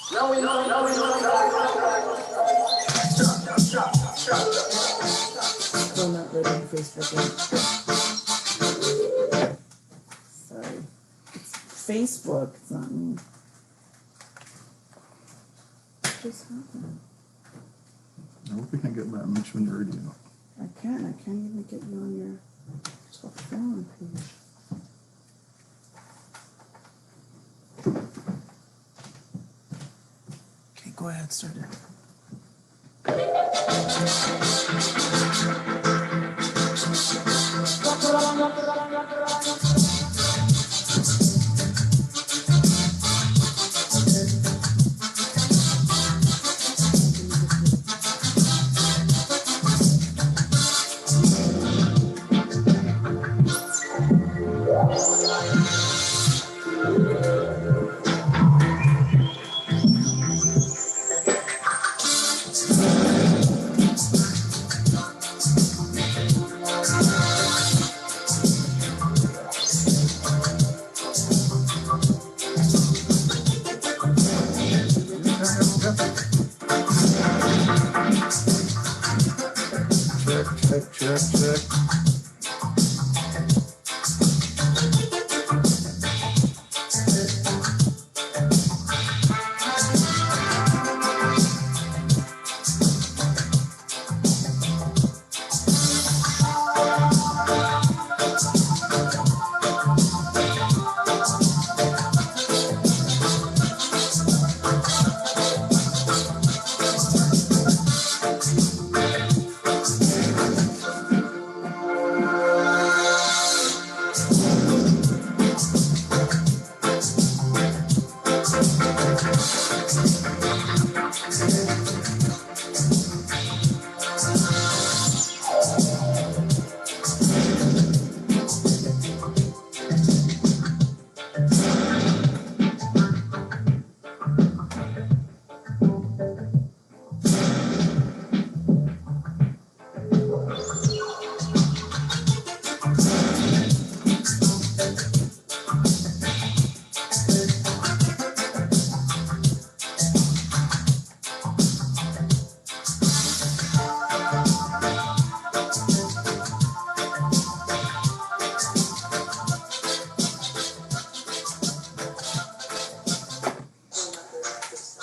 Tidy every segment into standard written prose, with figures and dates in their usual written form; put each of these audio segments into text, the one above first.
Still not letting Facebook in. Sorry. It's Facebook. It's not me. What just happened? I hope you can get that Mitch when you're ready. I can't even get you on your F.B.O.M.B page. Okay, go ahead, start it. Check.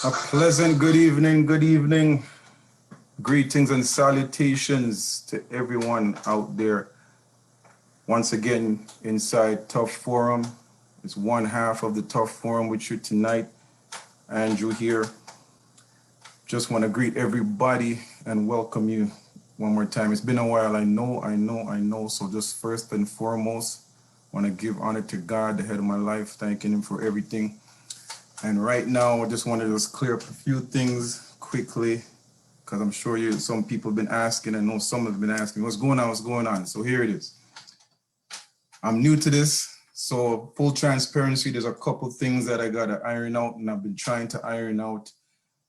A pleasant good evening. Greetings and salutations to everyone out there. Once again, inside Tough Forum. It's one half of the Tough Forum with you tonight. Andrew here. Just want to greet everybody and welcome you one more time. It's been a while, I know. So just first and foremost, want to give honor to God, the head of my life, thanking him for everything. And right now, I just want to clear up a few things quickly, because I'm sure some people have been asking. I know some have been asking, what's going on? So here it is. I'm new to this, so full transparency, there's a couple things that I got to iron out, and I've been trying to iron out.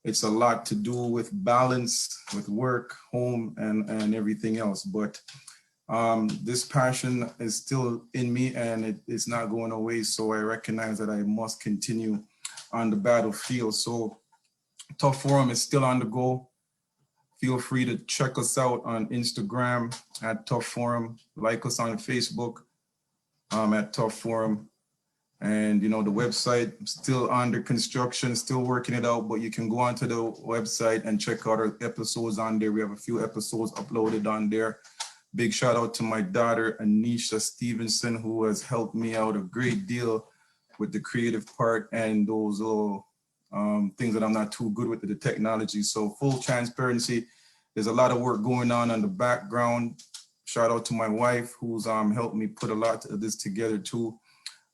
It's a lot to do with balance, with work, home, and everything else. But this passion is still in me, and it's not going away. So I recognize that I must continue on the battlefield. So Tough Forum is still on the go. Feel free to check us out on Instagram at Tough Forum. Like us on Facebook at Tough Forum. And the website still under construction, still working it out, but you can go onto the website and check out our episodes on there. We have a few episodes uploaded on there. Big shout out to my daughter, Anisha Stevenson, who has helped me out a great deal with the creative part and those little things that I'm not too good with, the technology. So full transparency, there's a lot of work going on the background. Shout out to my wife, who's helped me put a lot of this together too.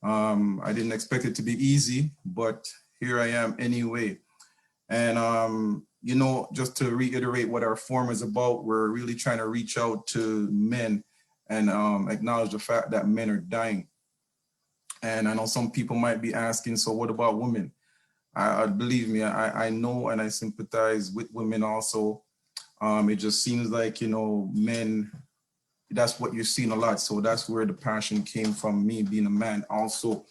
I didn't expect it to be easy, but here I am anyway. And, just to reiterate what our forum is about, we're really trying to reach out to men and acknowledge the fact that men are dying. And I know some people might be asking, so what about women? Believe me, I know and I sympathize with women also. It just seems like, men, that's what you're seeing a lot. So that's where the passion came from, me being a man also.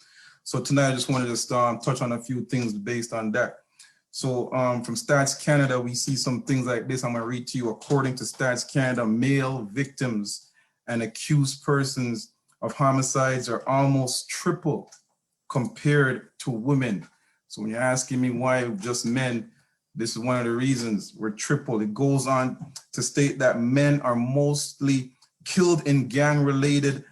So tonight I just wanted to touch on a few things based on that. So from Stats Canada, we see some things like this. I'm going to read to you. According to Stats Canada, male victims and accused persons of homicides are almost triple compared to women. So when you're asking me why just men, this is one of the reasons we're triple. It goes on to state that men are mostly killed in gang-related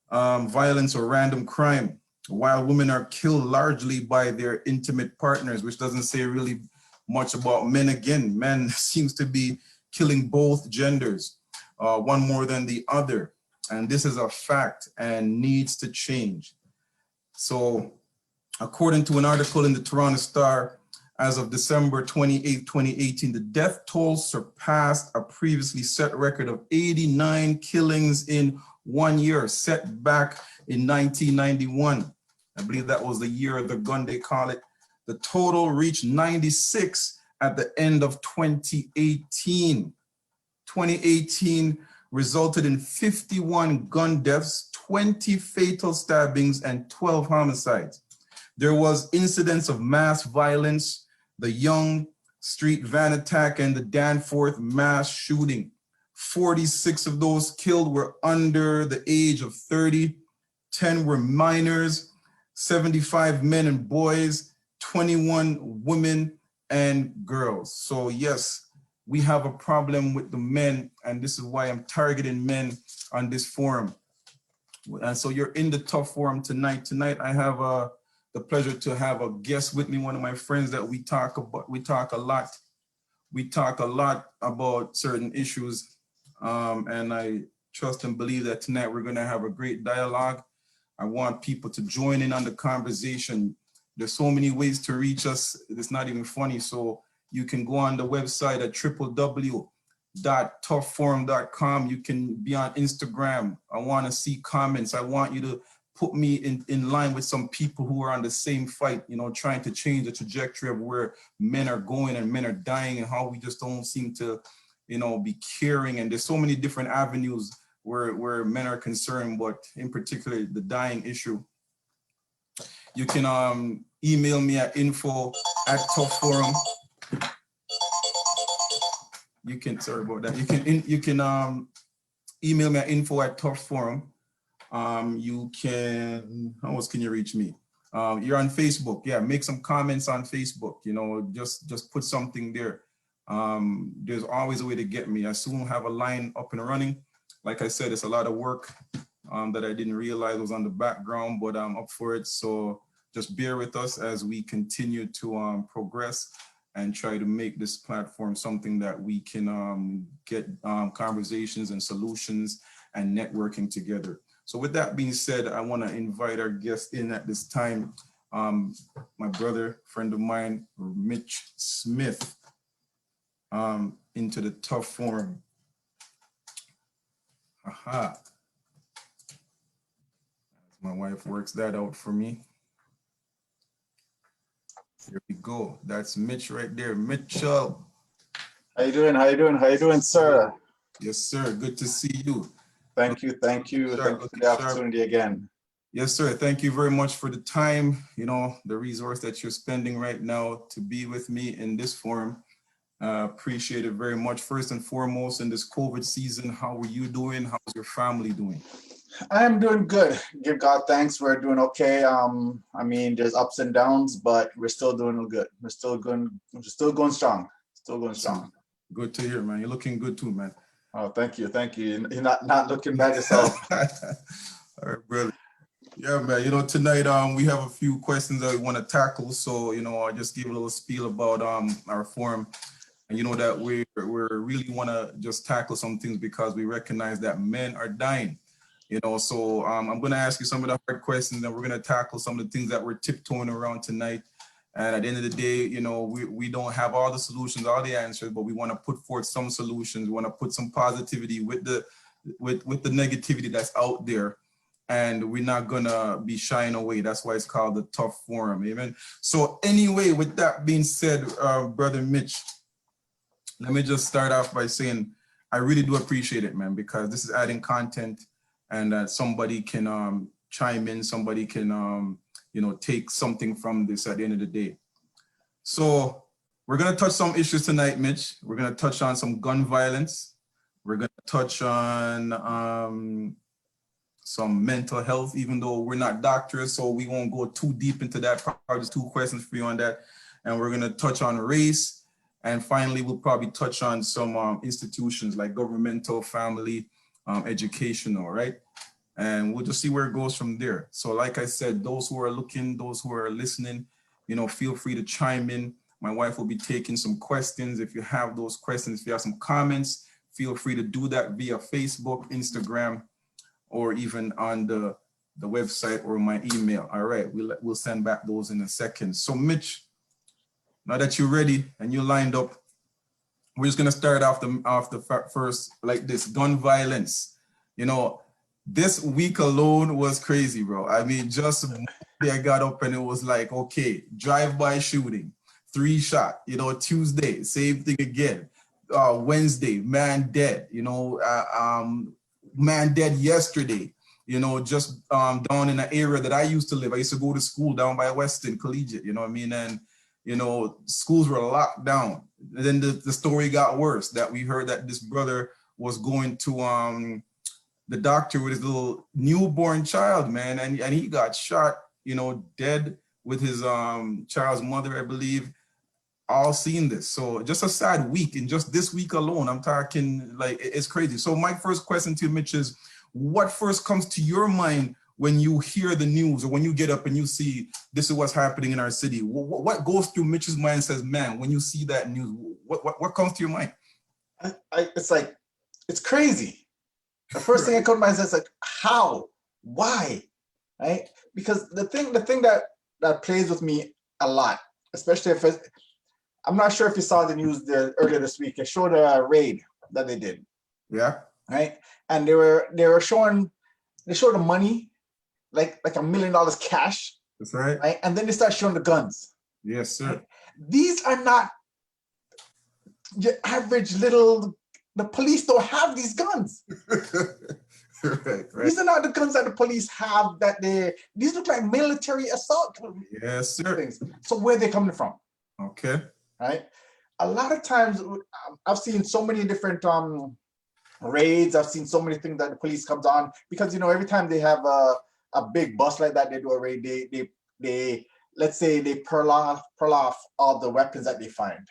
violence or random crime, while women are killed largely by their intimate partners, which doesn't say really much about men. Again, men seems to be killing both genders, one more than the other. And this is a fact and needs to change. So according to an article in the Toronto Star, as of December 28, 2018, the death toll surpassed a previously set record of 89 killings in 1 year, set back in 1991. I believe that was the year of the gun, they call it. The total reached 96 at the end of 2018. 2018 resulted in 51 gun deaths, 20 fatal stabbings, and 12 homicides. There was incidents of mass violence, the Yonge Street van attack and the Danforth mass shooting. 46 of those killed were under the age of 30, 10 were minors, 75 men and boys, 21 women and girls. So yes, we have a problem with the men, and this is why I'm targeting men on this forum. And so you're in the tough forum tonight. Tonight I have the pleasure to have a guest with me, one of my friends that we talk a lot about certain issues, and I trust and believe that tonight we're going to have a great dialogue. I want people to join in on the conversation. There's so many ways to reach us, it's not even funny. So you can go on the website at www.toughforum.com. You can be on Instagram. I want to see comments. I want you to put me in line with some people who are on the same fight, you know, trying to change the trajectory of where men are going and men are dying, and how we just don't seem to, you know, be caring. And there's so many different avenues where men are concerned, but in particular, the dying issue. You can email me at info@toughforum. You can, sorry about that. You can email me at info@toughforum. You can, how else can you reach me? You're on Facebook. Yeah, make some comments on Facebook, you know, just put something there. There's always a way to get me. I soon have a line up and running. Like I said, it's a lot of work that I didn't realize was on the background, but I'm up for it. So just bear with us as we continue to progress and try to make this platform something that we can get conversations and solutions and networking together. So with that being said, I want to invite our guest in at this time, my brother, friend of mine, Mitch Smith, into the tough forum. Aha. My wife works that out for me. Here we go. That's Mitch right there. Mitchell. How you doing? How you doing? How you doing, sir? Yes, sir. Good to see you. Thank you. Thank you. Thank you for the opportunity again. Yes, sir. Thank you very much for the time, you know, the resource that you're spending right now to be with me in this forum. Appreciate it very much. First and foremost, in this COVID season, how are you doing? How's your family doing? I am doing good. Give God thanks. We're doing okay. I mean, there's ups and downs, but we're still doing good. We're still going strong. Still going strong. Good to hear, man. You're looking good too, man. Oh, thank you. Thank you. You're not looking bad yourself. All right, brother. Yeah, man. You know, tonight we have a few questions that we want to tackle. So, you know, I just give a little spiel about our forum. And you know that we really want to just tackle some things because we recognize that men are dying. You know, so I'm going to ask you some of the hard questions, and we're going to tackle some of the things that we're tiptoeing around tonight. And at the end of the day, you know, we don't have all the solutions, all the answers, but we want to put forth some solutions. We want to put some positivity with the negativity that's out there. And we're not going to be shying away. That's why it's called the tough forum. Amen. So anyway, with that being said, Brother Mitch, let me just start off by saying I really do appreciate it, man, because this is adding content, and somebody can chime in, somebody can, you know, take something from this at the end of the day. So We're going to touch some issues tonight, Mitch. We're going to touch on some gun violence. We're going to touch on some mental health, even though we're not doctors, so we won't go too deep into that. Probably just 2 questions for you on that. And we're going to touch on race. And finally, we'll probably touch on some institutions like governmental, family, educational, right? And we'll just see where it goes from there. So like I said, those who are looking, those who are listening, you know, feel free to chime in. My wife will be taking some questions. If you have those questions, if you have some comments, feel free to do that via Facebook, Instagram, or even on the website or my email. All right, we'll send back those in a second. So Mitch, now that you're ready and you're lined up, we're just gonna start off the first like this, gun violence. You know, this week alone was crazy, bro. I mean, just Monday I got up and it was like, okay, drive-by shooting, 3 shot, you know, Tuesday, same thing again. Wednesday, man dead, you know, man dead yesterday, you know, just down in an area that I used to live. I used to go to school down by Weston Collegiate, you know what I mean? And, you know, schools were locked down. And then the story got worse, that we heard that this brother was going to the doctor with his little newborn child, man, and he got shot, you know, dead with his child's mother, I believe. All seen this. So just a sad week, and just this week alone, I'm talking like it's crazy. So my first question to you, Mitch, is what first comes to your mind when you hear the news or when you get up and you see this is what's happening in our city? What goes through Mitch's mind and says, man, when you see that news, what comes to your mind? It's like, it's crazy. The first thing that comes to mind is like, how, why, right? Because the thing that plays with me a lot, especially if I'm not sure if you saw the news earlier this week. It showed a raid that they did. Yeah. Right. And they were showing, they showed the money, like $1 million cash. That's right. Right. And then they start showing the guns. Yes, sir. Right? These are not your average little. The police don't have these guns. Right. These are not the guns that the police have. These look like military assault. Yes, sir. Things. So where are they coming from? Okay. Right. A lot of times I've seen so many different raids. I've seen so many things that the police comes on, because, you know, every time they have a big bust like that, they do a raid. They let's say they pearl off all the weapons that they find.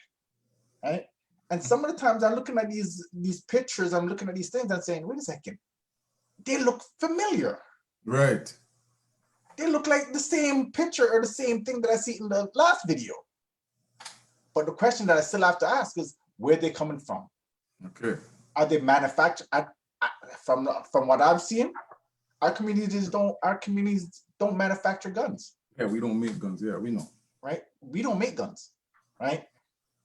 Right. And some of the times I'm looking at these pictures, I'm looking at these things and saying, wait a second, they look familiar. Right. They look like the same picture or the same thing that I see in the last video. But the question that I still have to ask is, where are they coming from? Okay. Are they manufactured? From what I've seen, our communities don't manufacture guns. Yeah, we don't make guns. Yeah, we know. Right? We don't make guns. Right?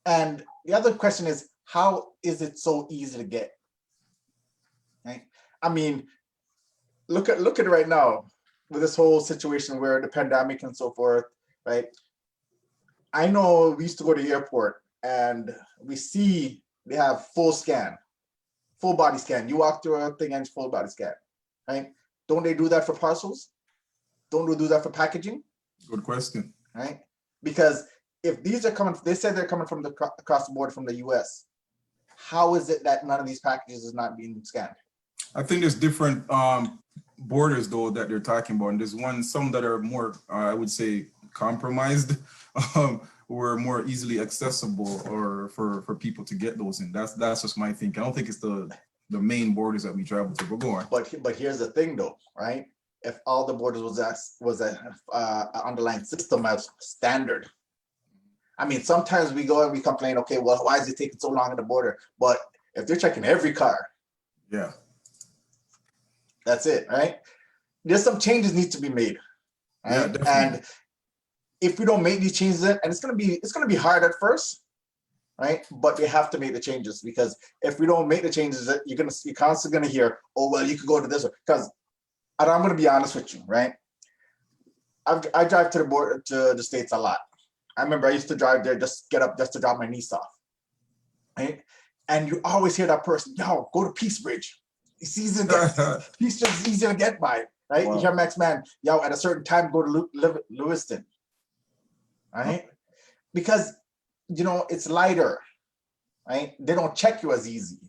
And the other question is, how is it so easy to get? Right? I mean, look at it right now with this whole situation where the pandemic and so forth, right? I know we used to go to the airport and we see they have full body scan. You walk through a thing and it's full body scan, right? Don't they do that for parcels? Don't they do that for packaging? Good question. Right? Because if these are coming, they said they're coming from across the border from the US. How is it that none of these packages is not being scanned? I think there's different borders though that they're talking about. And there's some that are more, I would say, compromised, or more easily accessible, or for people to get those in. That's just my thinking. I don't think it's the main borders that we travel to. But go on. But here's the thing though, right? If all the borders was an underlying system as standard. I mean, sometimes we go and we complain, okay, well, why is it taking so long at the border? But if they're checking every car, yeah, that's it, right? There's some changes need to be made, right? Yeah, and if we don't make these changes, and it's gonna be hard at first, right? But we have to make the changes, because if we don't make the changes, you're constantly gonna hear, oh well, you could go to this one. Because I'm gonna be honest with you, right? I drive to the border to the States a lot. I remember I used to drive there, just get up just to drop my niece off, right? And you always hear that person, yo, go to Peace Bridge. It's easy to get, Peace Bridge is easier to get by, right? Wow. You hear Max Man, yo, at a certain time, go to Lewiston, right? Because you know, it's lighter, right? They don't check you as easy.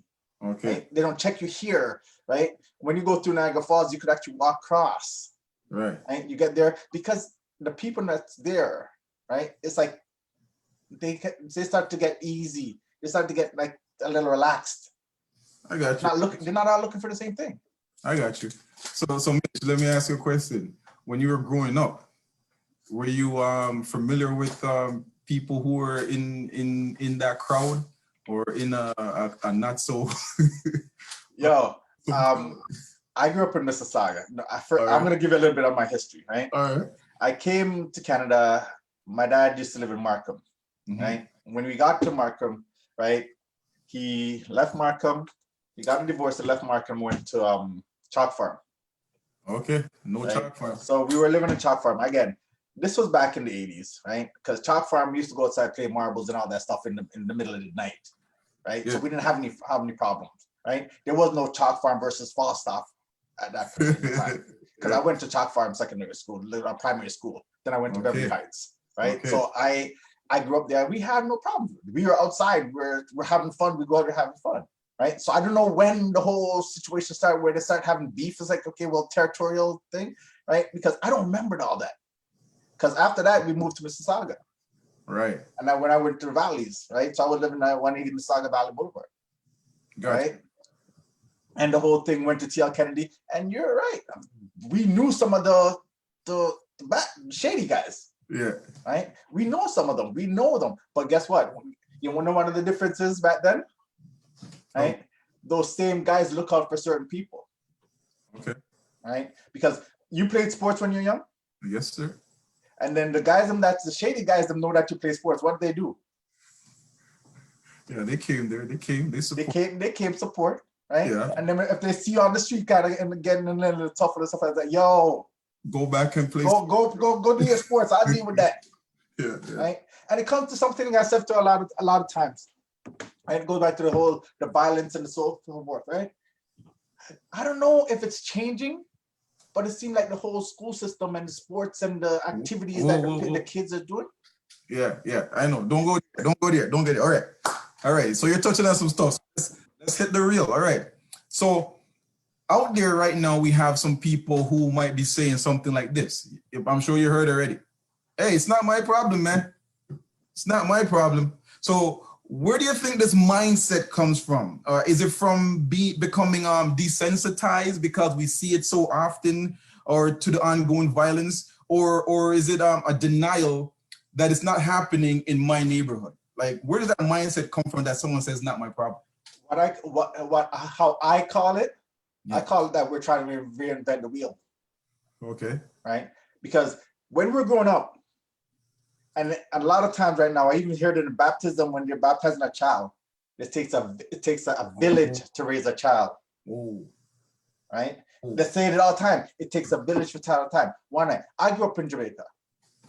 Okay. Right? They don't check you here, right? When you go through Niagara Falls, you could actually walk across. Right. Right? You get there because the people that's there, right? It's like they start to get easy. They start to get like a little relaxed. I got you. They're not all looking for the same thing. I got you. So Mitch, let me ask you a question. When you were growing up, were you familiar with people who were in that crowd or in a not so? Yo, I grew up in Mississauga. I'm gonna give you a little bit of my history, right? All right. I came to Canada. My dad used to live in Markham, right? When we got to Markham, right, he left Markham. He got a divorce and left Markham, went to Chalk Farm. Okay, no right? Chalk Farm. So we were living in Chalk Farm. Again, this was back in the 80s, right? Because Chalk Farm, we used to go outside, play marbles and all that stuff in the middle of the night, right? Yeah. So we didn't have any problems, right? There was no Chalk Farm versus Falstaff at that time. Because I went to Chalk Farm secondary school, primary school. Then I went to Beverly Heights, right? Okay. So I grew up there. We had no problem. We were outside. We're having fun. We go out there having fun. Right. So I don't know when the whole situation started where they started having beef. It's like, okay, well, territorial thing, right? Because I don't remember all that. Because after that, we moved to Mississauga. Right. And then when I went to the valleys, right? So I was living at 180 Mississauga Valley Boulevard. Gotcha. Right. And the whole thing went to TL Kennedy. And you're right. We knew some of the shady guys. Yeah. Right. We know some of them. We know them. But guess what? You want to know one of the differences back then? Right? Oh. Those same guys look out for certain people. Okay. Right? Because you played sports when you're young? Yes, sir. And then the guys, that's the shady guys, that know that you play sports. What did they do? Yeah, they came there. They came. They support. They came support, right? Yeah. And then if they see you on the street kind of and getting a little tougher and stuff like that, yo, go back and play. Go do your sports. I'll deal with that. Yeah. Right? And it comes to something I said to a lot of times. Right? It goes back to the violence and the so forth, right? I don't know if it's changing, but it seemed like the whole school system and the sports and the activities the kids are doing. Yeah, I know. Don't go there. Don't get it. All right. So you're touching on some stuff. So let's hit the real. All right. So out there right now, we have some people who might be saying something like this. I'm sure you heard already. Hey, it's not my problem, man. It's not my problem. So where do you think this mindset comes from? Is it from becoming desensitized because we see it so often, or to the ongoing violence, or is it a denial that it's not happening in my neighborhood? Like, where does that mindset come from that someone says not my problem? How I call it, yeah. I call it that we're trying to reinvent the wheel. Okay. Right? Because when we're growing up, and a lot of times right now, I even hear it in baptism when you're baptizing a child. It takes a village to raise a child. Ooh. Right? Ooh. They say it all the time. It takes a village to tell the time. One night, I grew up in Jamaica,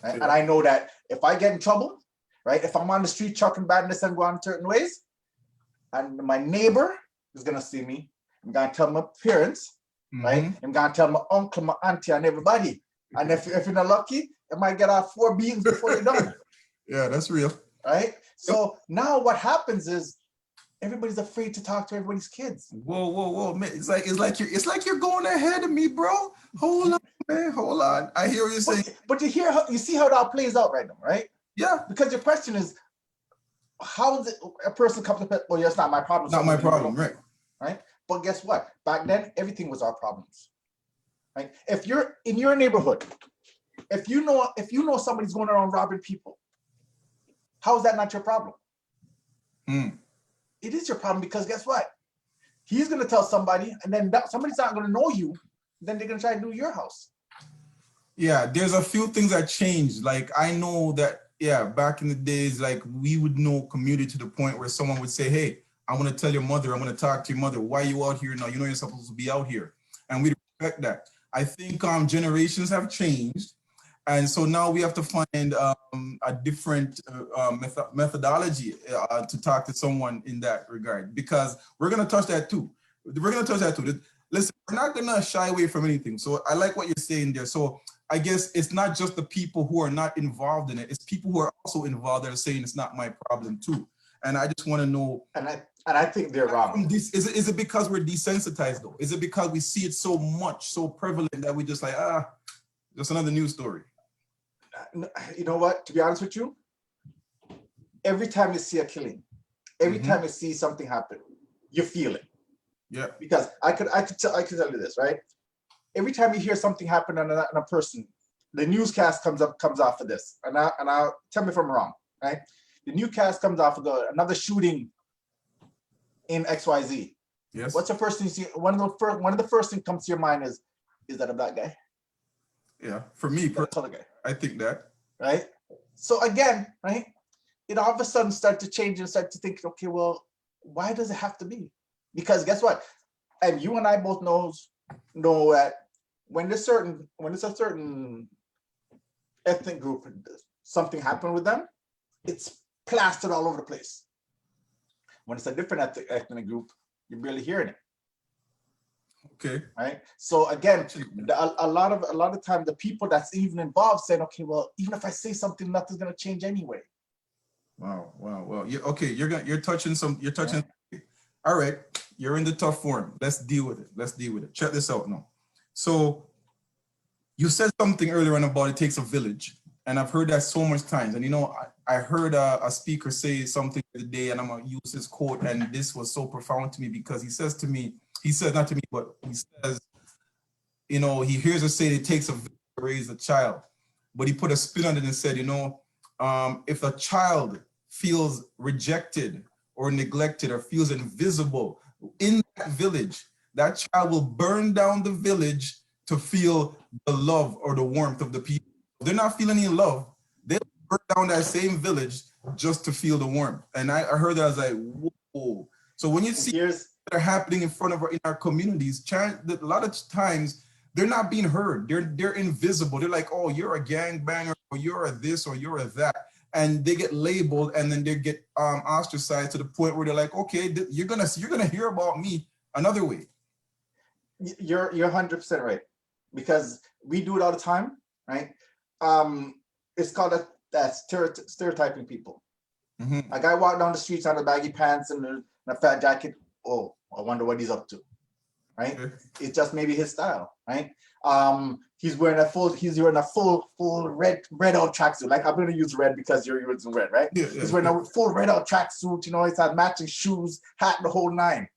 right? Yeah. And I know that if I get in trouble, right? If I'm on the street chucking badness and going certain ways, and my neighbor is gonna see me, I'm gonna tell my parents, right? I'm gonna tell my uncle, my auntie, and everybody. And if you're not lucky, it might get out 4 beans before you're done. Yeah, that's real. Right? So now what happens is everybody's afraid to talk to everybody's kids. Whoa, man. It's like you're going ahead of me, bro. Hold on, man. Hold on. I hear what you're saying. But you see how that plays out right now, right? Yeah. Because your question is, how is it a person comes to, well, yeah, it's not my problem. Not my problem, right? Right? But guess what? Back then, everything was our problems. Right? If you're in your neighborhood, if you know somebody's going around robbing people, how is that not your problem? It is your problem, because guess what? He's going to tell somebody, and then somebody's not going to know you. Then they're going to try to do your house. Yeah, there's a few things that changed. Like, I know that, back in the days, like, we would know community to the point where someone would say, hey, I want to tell your mother, I'm going to talk to your mother. Why are you out here now? You know you're supposed to be out here. And we respect that. I think generations have changed. And so now we have to find a different methodology to talk to someone in that regard, because we're going to touch that too. Listen, we're not going to shy away from anything. So I like what you're saying there. So I guess it's not just the people who are not involved in it. It's people who are also involved that are saying it's not my problem too. And I just want to know. And I think they're wrong. Is it because we're desensitized though? Is it because we see it so much, so prevalent that we just like, just another news story? You know what? To be honest with you, every time you see a killing, every time you see something happen, you feel it. Yeah. Because I could tell you this, right? Every time you hear something happen on a person, the newscast comes off of this, and I'll tell me if I'm wrong, right? The newscast comes off of another shooting in XYZ. Yes. What's the first thing you see? One of the first things comes to your mind is that a black guy? Yeah, for me, color guy. I think that. Right. So again, right? It all of a sudden start to change and start to think, okay, well, why does it have to be? Because guess what? And you and I both know that when there's a certain ethnic group, something happened with them, it's plastered all over the place. When it's a different ethnic group, you're barely hearing it. Okay. Right. So again, a lot of time, the people that's even involved saying, okay, well, even if I say something, nothing's gonna change anyway. Wow. Okay, you're touching. Yeah. All right, you're in the tough form. Let's deal with it. Check this out now. So you said something earlier on about it takes a village, and I've heard that so much times. And you know, I heard a speaker say something today, and I'm gonna use his quote, and this was so profound to me because he says not to me, but he says, you know, he hears us say it takes a village to raise a child, but he put a spin on it and said, you know, if a child feels rejected or neglected or feels invisible in that village, that child will burn down the village to feel the love or the warmth of the people. If they're not feeling any love, they'll burn down that same village just to feel the warmth. And I heard that, I was like, whoa. So when you see that are happening in front of in our communities, a lot of times they're not being heard. They're invisible. They're like, oh, you're a gangbanger, or you're a this, or you're a that. And they get labeled, and then they get ostracized to the point where they're like, okay, you're gonna hear about me another way. You're 100% right, because we do it all the time, right? It's called that stereotyping people. A guy walk down the streets on the baggy pants and a fat jacket. Oh, I wonder what he's up to, right? It's just maybe his style, right? He's wearing a full red out tracksuit. Like, I'm gonna use red because you're using red, right? Yeah. He's wearing a full red out tracksuit. You know, he's had matching shoes, hat, the whole nine.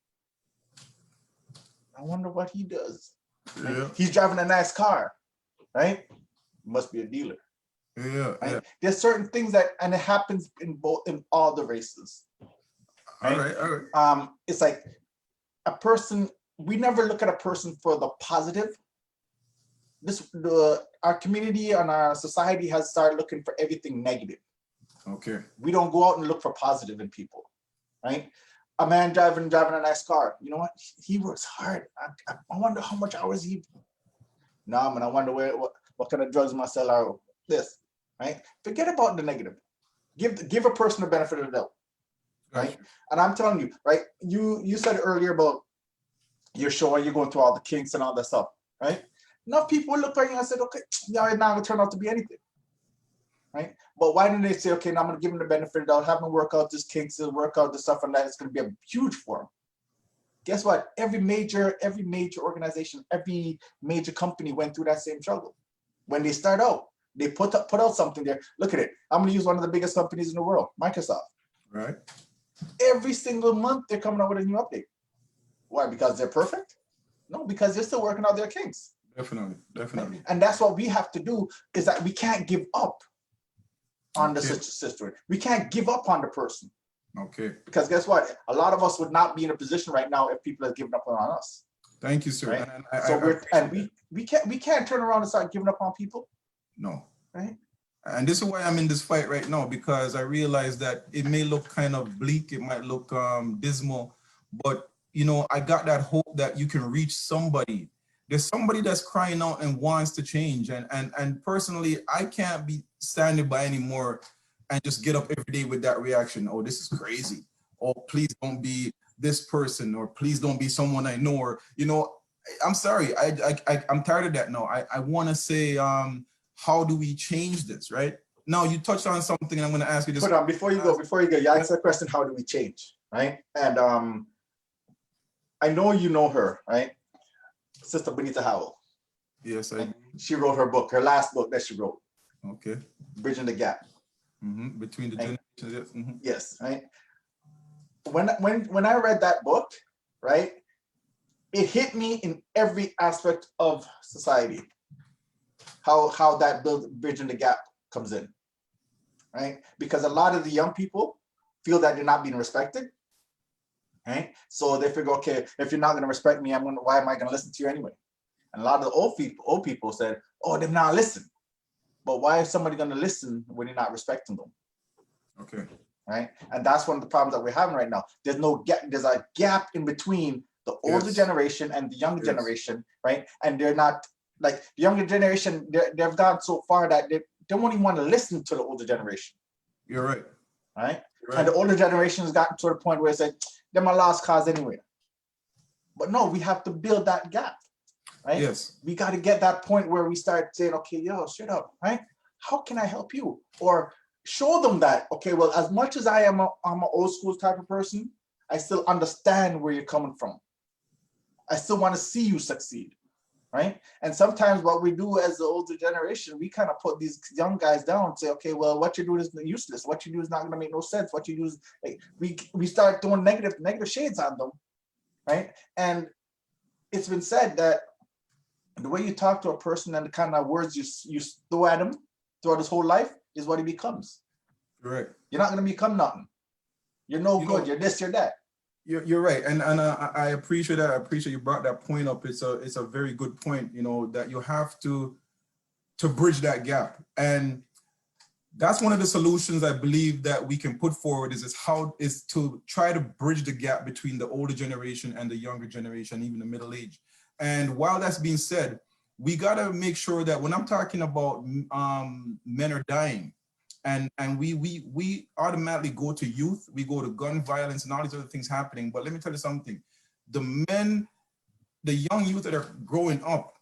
I wonder what he does. Right? Yeah. He's driving a nice car, right? Must be a dealer. Yeah. Right? Yeah. There's certain things and it happens in all the races. Right? All right. It's like a person. We never look at a person for the positive. Our community and our society has started looking for everything negative. Okay. We don't go out and look for positive in people, right? A man driving a nice car. You know what? He works hard. I wonder how much hours he. Nah, man. I wonder what kind of drugs must sell or this, right? Forget about the negative. Give a person the benefit of the doubt, right? Gotcha. And I'm telling you, right? You said earlier about your show and you're going through all the kinks and all that stuff, right? Enough people look at you and said, okay, yeah, it's not gonna turn out to be anything, right? But why didn't they say, okay, now I'm gonna give him the benefit of the doubt, have him work out this kinks and work out the stuff, and that it's gonna be a huge for him. Guess what? Every major organization, every major company went through that same struggle. When they start out, they put out something there. Look at it. I'm gonna use one of the biggest companies in the world, Microsoft. Right. Every single month they're coming out with a new update. Why? Because they're perfect? No, because they're still working out their kinks. Definitely. And that's what we have to do, is that we can't give up on the sister. We can't give up on the person. Okay. Because guess what? A lot of us would not be in a position right now if people had given up on us. Thank you, sir. Right? And we can't turn around and start giving up on people. No. Right? And this is why I'm in this fight right now, because I realize that it may look kind of bleak, it might look dismal, but you know, I got that hope that you can reach somebody. There's somebody that's crying out and wants to change. And personally, I can't be standing by anymore and just get up every day with that reaction. Oh, this is crazy. Oh, please don't be this person, or please don't be someone I know, or, you know, I'm sorry. I'm tired of that now. I want to say, how do we change this, right? Now you touched on something, and I'm going to ask you this. Hold on, before you go, you asked the question, how do we change, right? And I know you know her, right? Sister Benita Howell. Yes, I. She wrote her book, her last book that she wrote. Okay. Bridging the Gap. Between the generations. Yes. Yes, right. When I read that book, right, it hit me in every aspect of society. How that bridging the gap comes in, right? Because a lot of the young people feel that they're not being respected, right? So they figure, okay, if you're not going to respect me, why am I going to listen to you anyway? And a lot of the old people said, oh, they're not listening. But why is somebody going to listen when you're not respecting them? Okay. Right. And that's one of the problems that we're having right now. There's no gap. There's a gap in between the older generation and the younger generation. Right. And they're not like the younger generation. They've gone so far that they don't even want to listen to the older generation. You're right. Right. And the older generation has gotten to the point where it's like, they're my lost cause anyway. But no, we have to build that gap. Right. Yes. We got to get that point where we start saying, okay, yo, shut up. Right. How can I help you? Or show them that, okay, well, as much as I'm an old school type of person, I still understand where you're coming from. I still want to see you succeed, right? And sometimes what we do as the older generation, we kind of put these young guys down and say, okay, well, what you're doing is useless. What you do is not going to make no sense. What you do is, like, we start doing negative shades on them, right? And it's been said that the way you talk to a person and the kind of words you throw at him throughout his whole life is what he becomes. Correct. You're not going to become nothing. You're no good. You're this, you're that. You're right, and I appreciate that. I appreciate you brought that point up. It's a very good point. You know, that you have to bridge that gap, and that's one of the solutions I believe that we can put forward is to try to bridge the gap between the older generation and the younger generation, even the middle age. And while that's being said, we got to make sure that when I'm talking about men are dying, and we automatically go to youth, we go to gun violence and all these other things happening. But let me tell you something, the young youth that are growing up,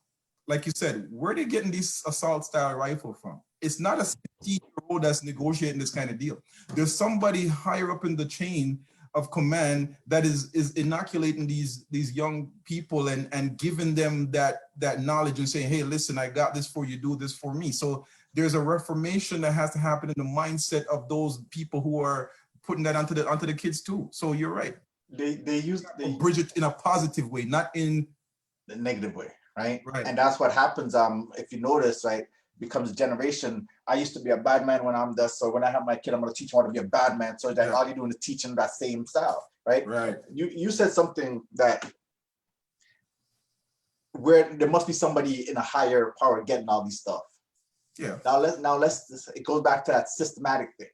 like you said, where are they getting this assault style rifle from? It's not a 60-year-old that's negotiating this kind of deal. There's somebody higher up in the chain of command that is inoculating these young people and giving them that knowledge and saying, hey, listen, I got this for you, do this for me. So there's a reformation that has to happen in the mindset of those people who are putting that onto the kids too. So you're right. They bridge it in a positive way, not in the negative way, right? And that's what happens. If you notice, right, becomes a generation. I used to be a bad man when I'm this, so when I have my kid, I'm going to teach him how to be a bad man. So that all you're doing is teaching that same style, right? Right. You said something that where there must be somebody in a higher power getting all these stuff. Yeah. Now let's it goes back to that systematic thing,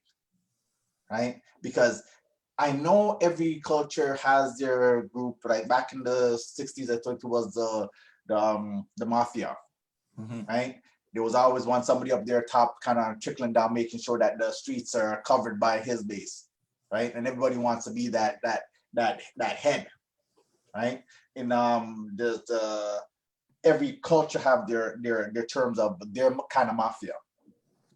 right? Because I know every culture has their group, right? Back in the 60s, I think it was the mafia, right? There was always somebody up there top kind of trickling down, making sure that the streets are covered by his base, right? And everybody wants to be that head, right? And every culture have their terms of their kind of mafia.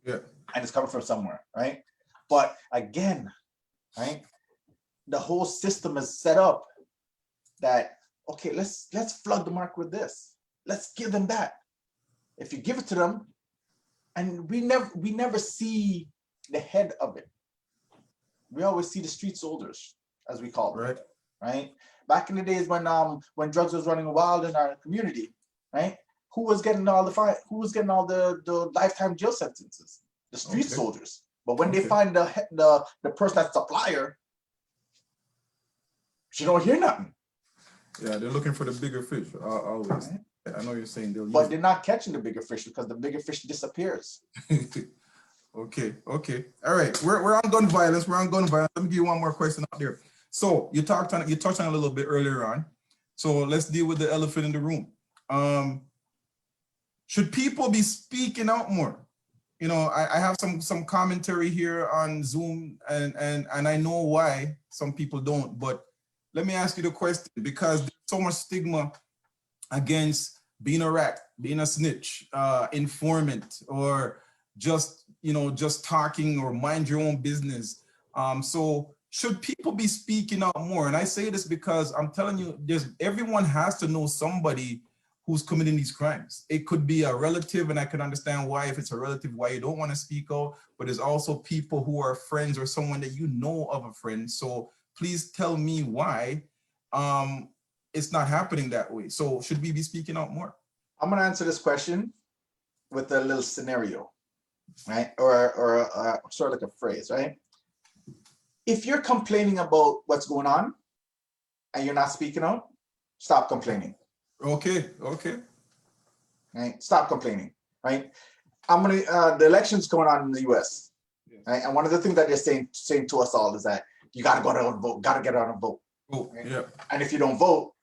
Yeah. And it's coming from somewhere, right? But again, right? The whole system is set up that, okay, let's flood the market with this. Let's give them that. If you give it to them, and we never see the head of it. We always see the street soldiers, as we call them, right? Back in the days when drugs was running wild in our community, right? Who was getting all the lifetime jail sentences? The street soldiers. But when they find the person that's supplier, you don't hear nothing. Yeah, they're looking for the bigger fish always. Right. I know you're saying but they're not catching the bigger fish because the bigger fish disappears. Okay. All right. We're on gun violence. Let me give you one more question out there. So you touched on it a little bit earlier on. So let's deal with the elephant in the room. Should people be speaking out more? You know, I have some commentary here on Zoom, and I know why some people don't, but let me ask you the question, because there's so much stigma against being a rat, being a snitch, informant, or just, just talking or mind your own business. So should people be speaking out more? And I say this because I'm telling you, everyone has to know somebody who's committing these crimes. It could be a relative, and I can understand why, if it's a relative, why you don't want to speak out, but there's also people who are friends or someone that you know of a friend. So please tell me why it's not happening that way. So should we be speaking out more? I'm going to answer this question with a little scenario, right? Or sort of like a phrase, right? If you're complaining about what's going on and you're not speaking out, stop complaining. Okay. Right? Stop complaining, right? The election's going on in the US, right? And one of the things that they're saying to us all is that you got to go out and vote, got to get out and vote. Oh, right? yeah. And if you don't vote,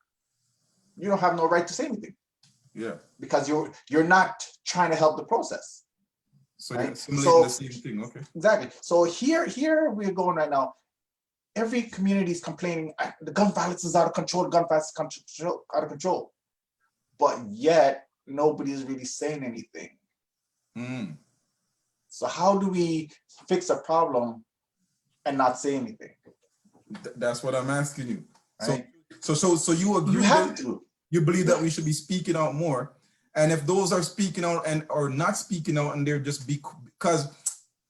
you don't have no right to say anything. Yeah. Because you're not trying to help the process. So right? you're simulating the same thing, okay. Exactly. So here we're going right now. Every community is complaining, the gun violence is out of control, gun violence is out of control. But yet, nobody's really saying anything. So how do we fix a problem and not say anything? That's what I'm asking you. Right? So you agree? You have to. You believe that we should be speaking out more, and if those are speaking out and or not speaking out, and they're just because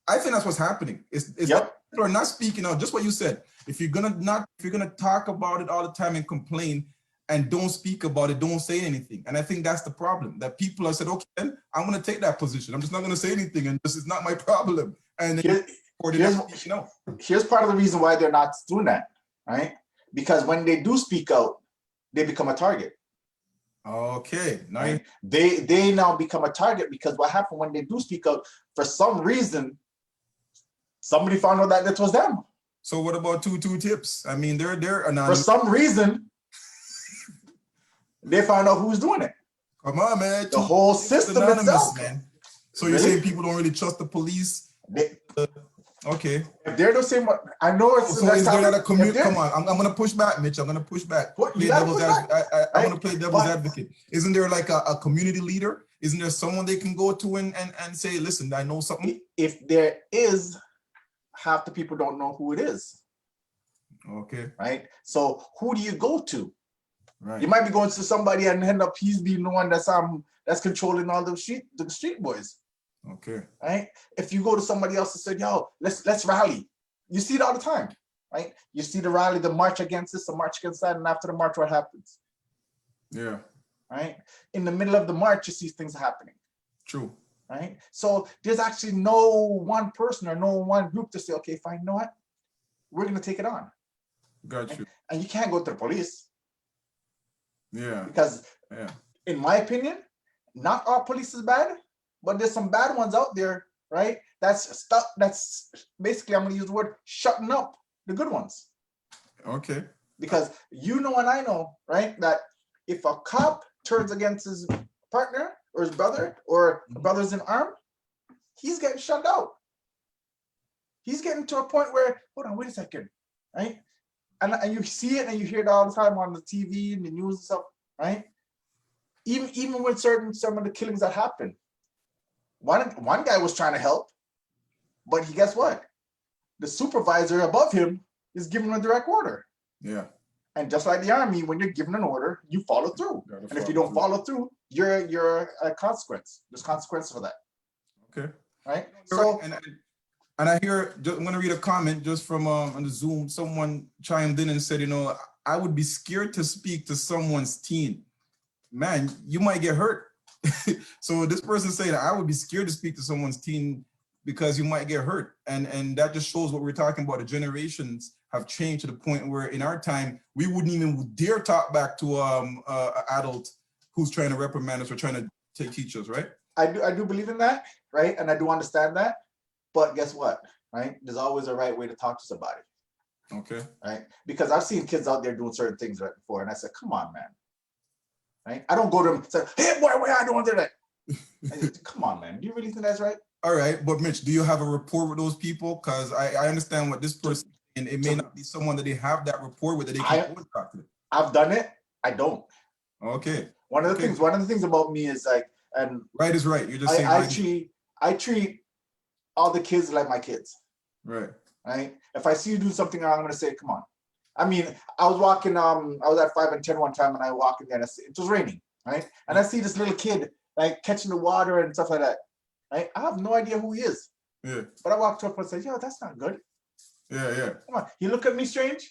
I think that's what's happening. Is that people are not speaking out. Just what you said. If you're gonna talk about it all the time and complain and don't speak about it, don't say anything. And I think that's the problem. That people have said, okay, then I'm gonna take that position. I'm just not gonna say anything, and this is not my problem. And here's part of the reason why they're not doing that, right? Because when they do speak out, they become a target. Okay, nice. Right? They now become a target because what happened when they do speak out, for some reason, somebody found out that was them. So what about two tips? I mean, they're anonymous. For some reason, they found out who's doing it. Come on, man. The whole system itself, man. So you're saying people don't really trust the police? Okay. If they're the same, I know it's. So is there not a community? Come on, I'm going to push back, Mitch. I'm going to push back. I'm going to play devil's advocate. Isn't there like a community leader? Isn't there someone they can go to and say, listen, I know something? If there is, half the people don't know who it is. Okay. Right. So who do you go to? Right. You might be going to somebody and end up he's being the one that's controlling all the street boys. Okay. Right. If you go to somebody else and said, yo, let's rally. You see it all the time, right? You see the rally, the march against this, the march against that, and after the march, what happens? Yeah. Right. In the middle of the march, you see things happening. True. Right. So there's actually no one person or no one group to say, okay, fine, you know what? We're gonna take it on. Got you. And you can't go to the police. Yeah. Because in my opinion, not all police is bad, but there's some bad ones out there, right? That's basically, I'm gonna use the word shutting up the good ones. Okay. Because you know and I know, right, that if a cop turns against his partner or his brother or a brother's in arm, he's getting shut out. He's getting to a point where, hold on, wait a second, right? And you see it and you hear it all the time on the TV and the news and stuff, right? Even with some of the killings that happen. One guy was trying to help, but guess what? The supervisor above him is giving him a direct order. Yeah. And just like the army, when you're given an order, you follow through. And if you don't follow through, you're a consequence. There's consequence for that. Okay. Right. So and I hear, I'm going to read a comment just from on the Zoom. Someone chimed in and said, I would be scared to speak to someone's teen. Man, you might get hurt. So this person saying, I would be scared to speak to someone's teen because you might get hurt. And that just shows what we're talking about. The generations have changed to the point where in our time, we wouldn't even dare talk back to an adult who's trying to reprimand us or trying to teach us, right? I do believe in that, right? And I do understand that. But guess what, right? There's always a right way to talk to somebody. Okay. Right? Because I've seen kids out there doing certain things right before, and I said, come on, man. Right? I don't go to them and say, hey, boy, why I don't do that? Come on, man. Do you really think that's right? All right. But Mitch, do you have a rapport with those people? Because I understand what this person, and it may not be someone that they have that rapport with that they can go and talk to them. I've done it. I don't. Okay. One of the Okay. things, one of the things about me is like, and Right is right. You're just saying I right. I treat all the kids like my kids. Right. Right? If I see you do something wrong, I'm gonna say, come on. I mean, I was walking, I was at 5 and 10 one time, and I walk in there, and it was raining, right? And I see this little kid like catching the water and stuff like that. Right? I have no idea who he is, Yeah. but I walked up and said, yo, that's not good. Yeah. Yeah. Come on. He looked at me strange,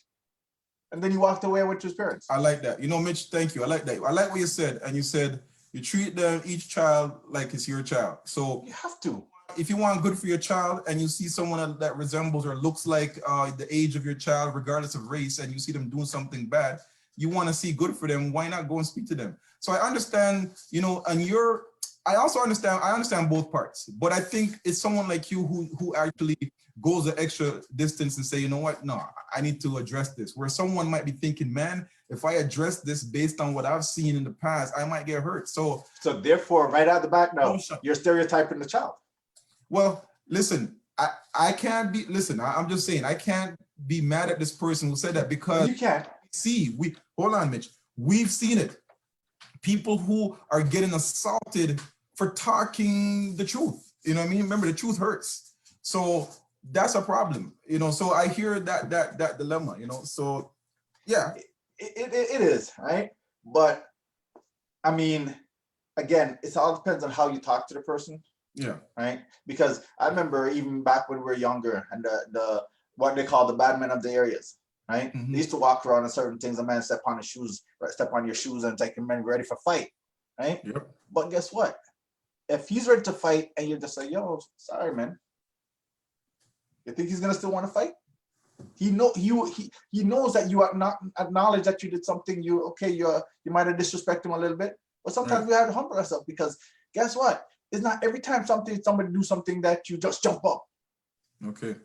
and then he walked away and went to his parents. I like that. You know, Mitch, thank you. I like that. I like what you said. And you said you treat them, each child, like it's your child. So You have to. if you want good for your child and you see someone that resembles or looks like the age of your child, regardless of race, and you see them doing something bad, you want to see good for them, why not go and speak to them? So I understand, you know, and I understand both parts, but I think it's someone like you who actually goes the extra distance and say, you know what, no, I need to address this. Where someone might be thinking, man, if I address this based on what I've seen in the past, I might get hurt. So therefore, right out the back, no, Oh, you're stereotyping the child. well, listen, I can't be, listen, I'm just saying, I can't be mad at this person who said that because You can't. hold on, Mitch, we've seen it. People who are getting assaulted for talking the truth. You know what I mean? Remember, the truth hurts. So that's a problem, you know? So I hear that dilemma, you know? So yeah. It is, right? But I mean, again, it all depends on how you talk to the person. Yeah. Right. Because I remember even back when we were younger, and the what they call the bad men of the areas. Right. Mhm. They used to walk around and certain things. A man step on his shoes, right, step on your shoes, and take a man ready for fight. Right. Yep. But guess what? If he's ready to fight, and you're just like, yo, sorry, man. You think he's gonna still want to fight? He knows that you are not acknowledge that you did something. You might have disrespected him a little bit, but sometimes we have to humble ourselves, because guess what? It's not every time somebody do something that you just jump up. Okay.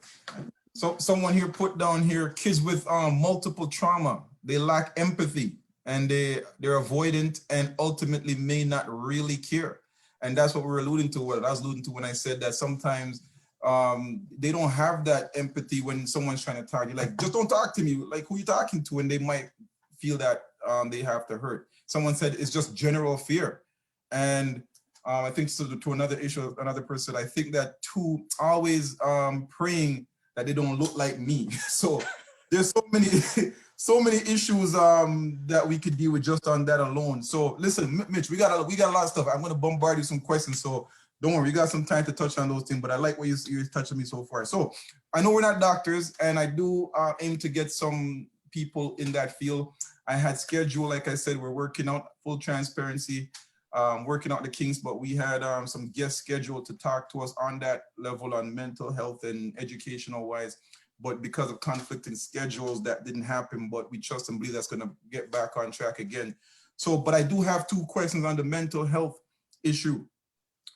So someone here put down here, kids with multiple trauma, they lack empathy and they're avoidant and ultimately may not really care. And that's what we're alluding to, what I was alluding to when I said that sometimes they don't have that empathy when someone's trying to talk. You're like, just don't talk to me. Like, who are you talking to? And they might feel that they have to hurt. Someone said it's just general fear. And I think to another issue, another person, I think that too, always praying that they don't look like me. So there's so many issues that we could deal with just on that alone. So listen, Mitch, we got a lot of stuff. I'm going to bombard you some questions. So don't worry, we got some time to touch on those things, but I like what you're touching me so far. So I know we're not doctors, and I do aim to get some people in that field. I had scheduled, like I said, we're working out, full transparency, working out the kinks, but we had some guests scheduled to talk to us on that level on mental health and educational wise. But because of conflict in schedules, that didn't happen, but we trust and believe that's going to get back on track again. So, but I do have 2 questions on the mental health issue.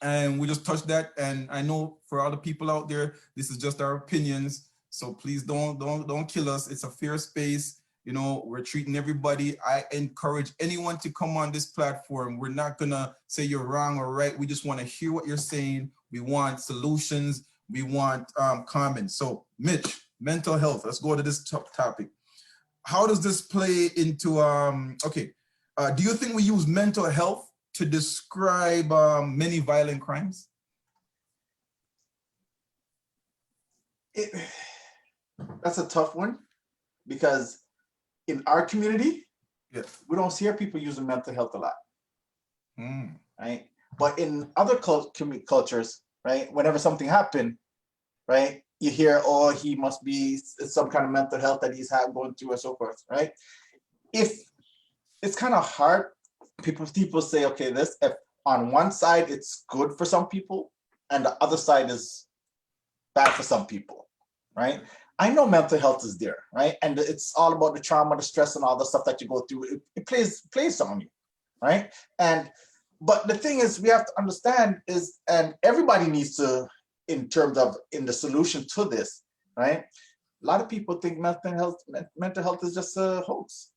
And we just touched that. And I know for all the people out there, this is just our opinions. So please don't kill us. It's a fair space. You know, we're treating everybody. I encourage anyone to come on this platform. We're not gonna say you're wrong or right. We just want to hear what you're saying. We want solutions. We want comments. So Mitch, mental health. Let's go to this topic. How does this play into, do you think we use mental health to describe many violent crimes? That's a tough one, because in our community, we don't hear people using mental health a lot, right? But in other cultures, right, whenever something happened, right, you hear, oh, he must be some kind of mental health that he's going through, and so forth, right? If it's kind of hard, people say, okay, this, if on one side it's good for some people and the other side is bad for some people, right? I know mental health is there, right? And it's all about the trauma, the stress, and all the stuff that you go through. It plays on you, right? But the thing is, we have to understand is, and everybody needs to, in terms of in the solution to this, right? A lot of people think mental health is just a hoax,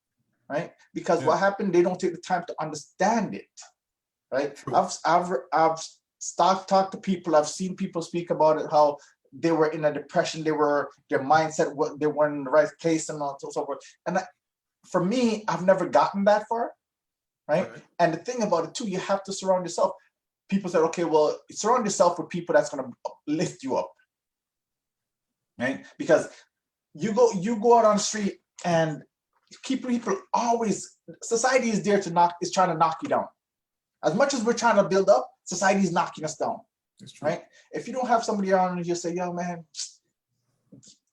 right? Because what happened, they don't take the time to understand it, right? True. I've talked to people, I've seen people speak about it, how they were in a depression, their mindset, they weren't in the right place, and so forth. And for me, I've never gotten that far, right? And the thing about it too, you have to surround yourself. People said, okay, well, surround yourself with people that's going to lift you up, right? Because you go out on the street and people always, society is there is trying to knock you down. As much as we're trying to build up, society is knocking us down, right? If you don't have somebody around and you say, yo, man,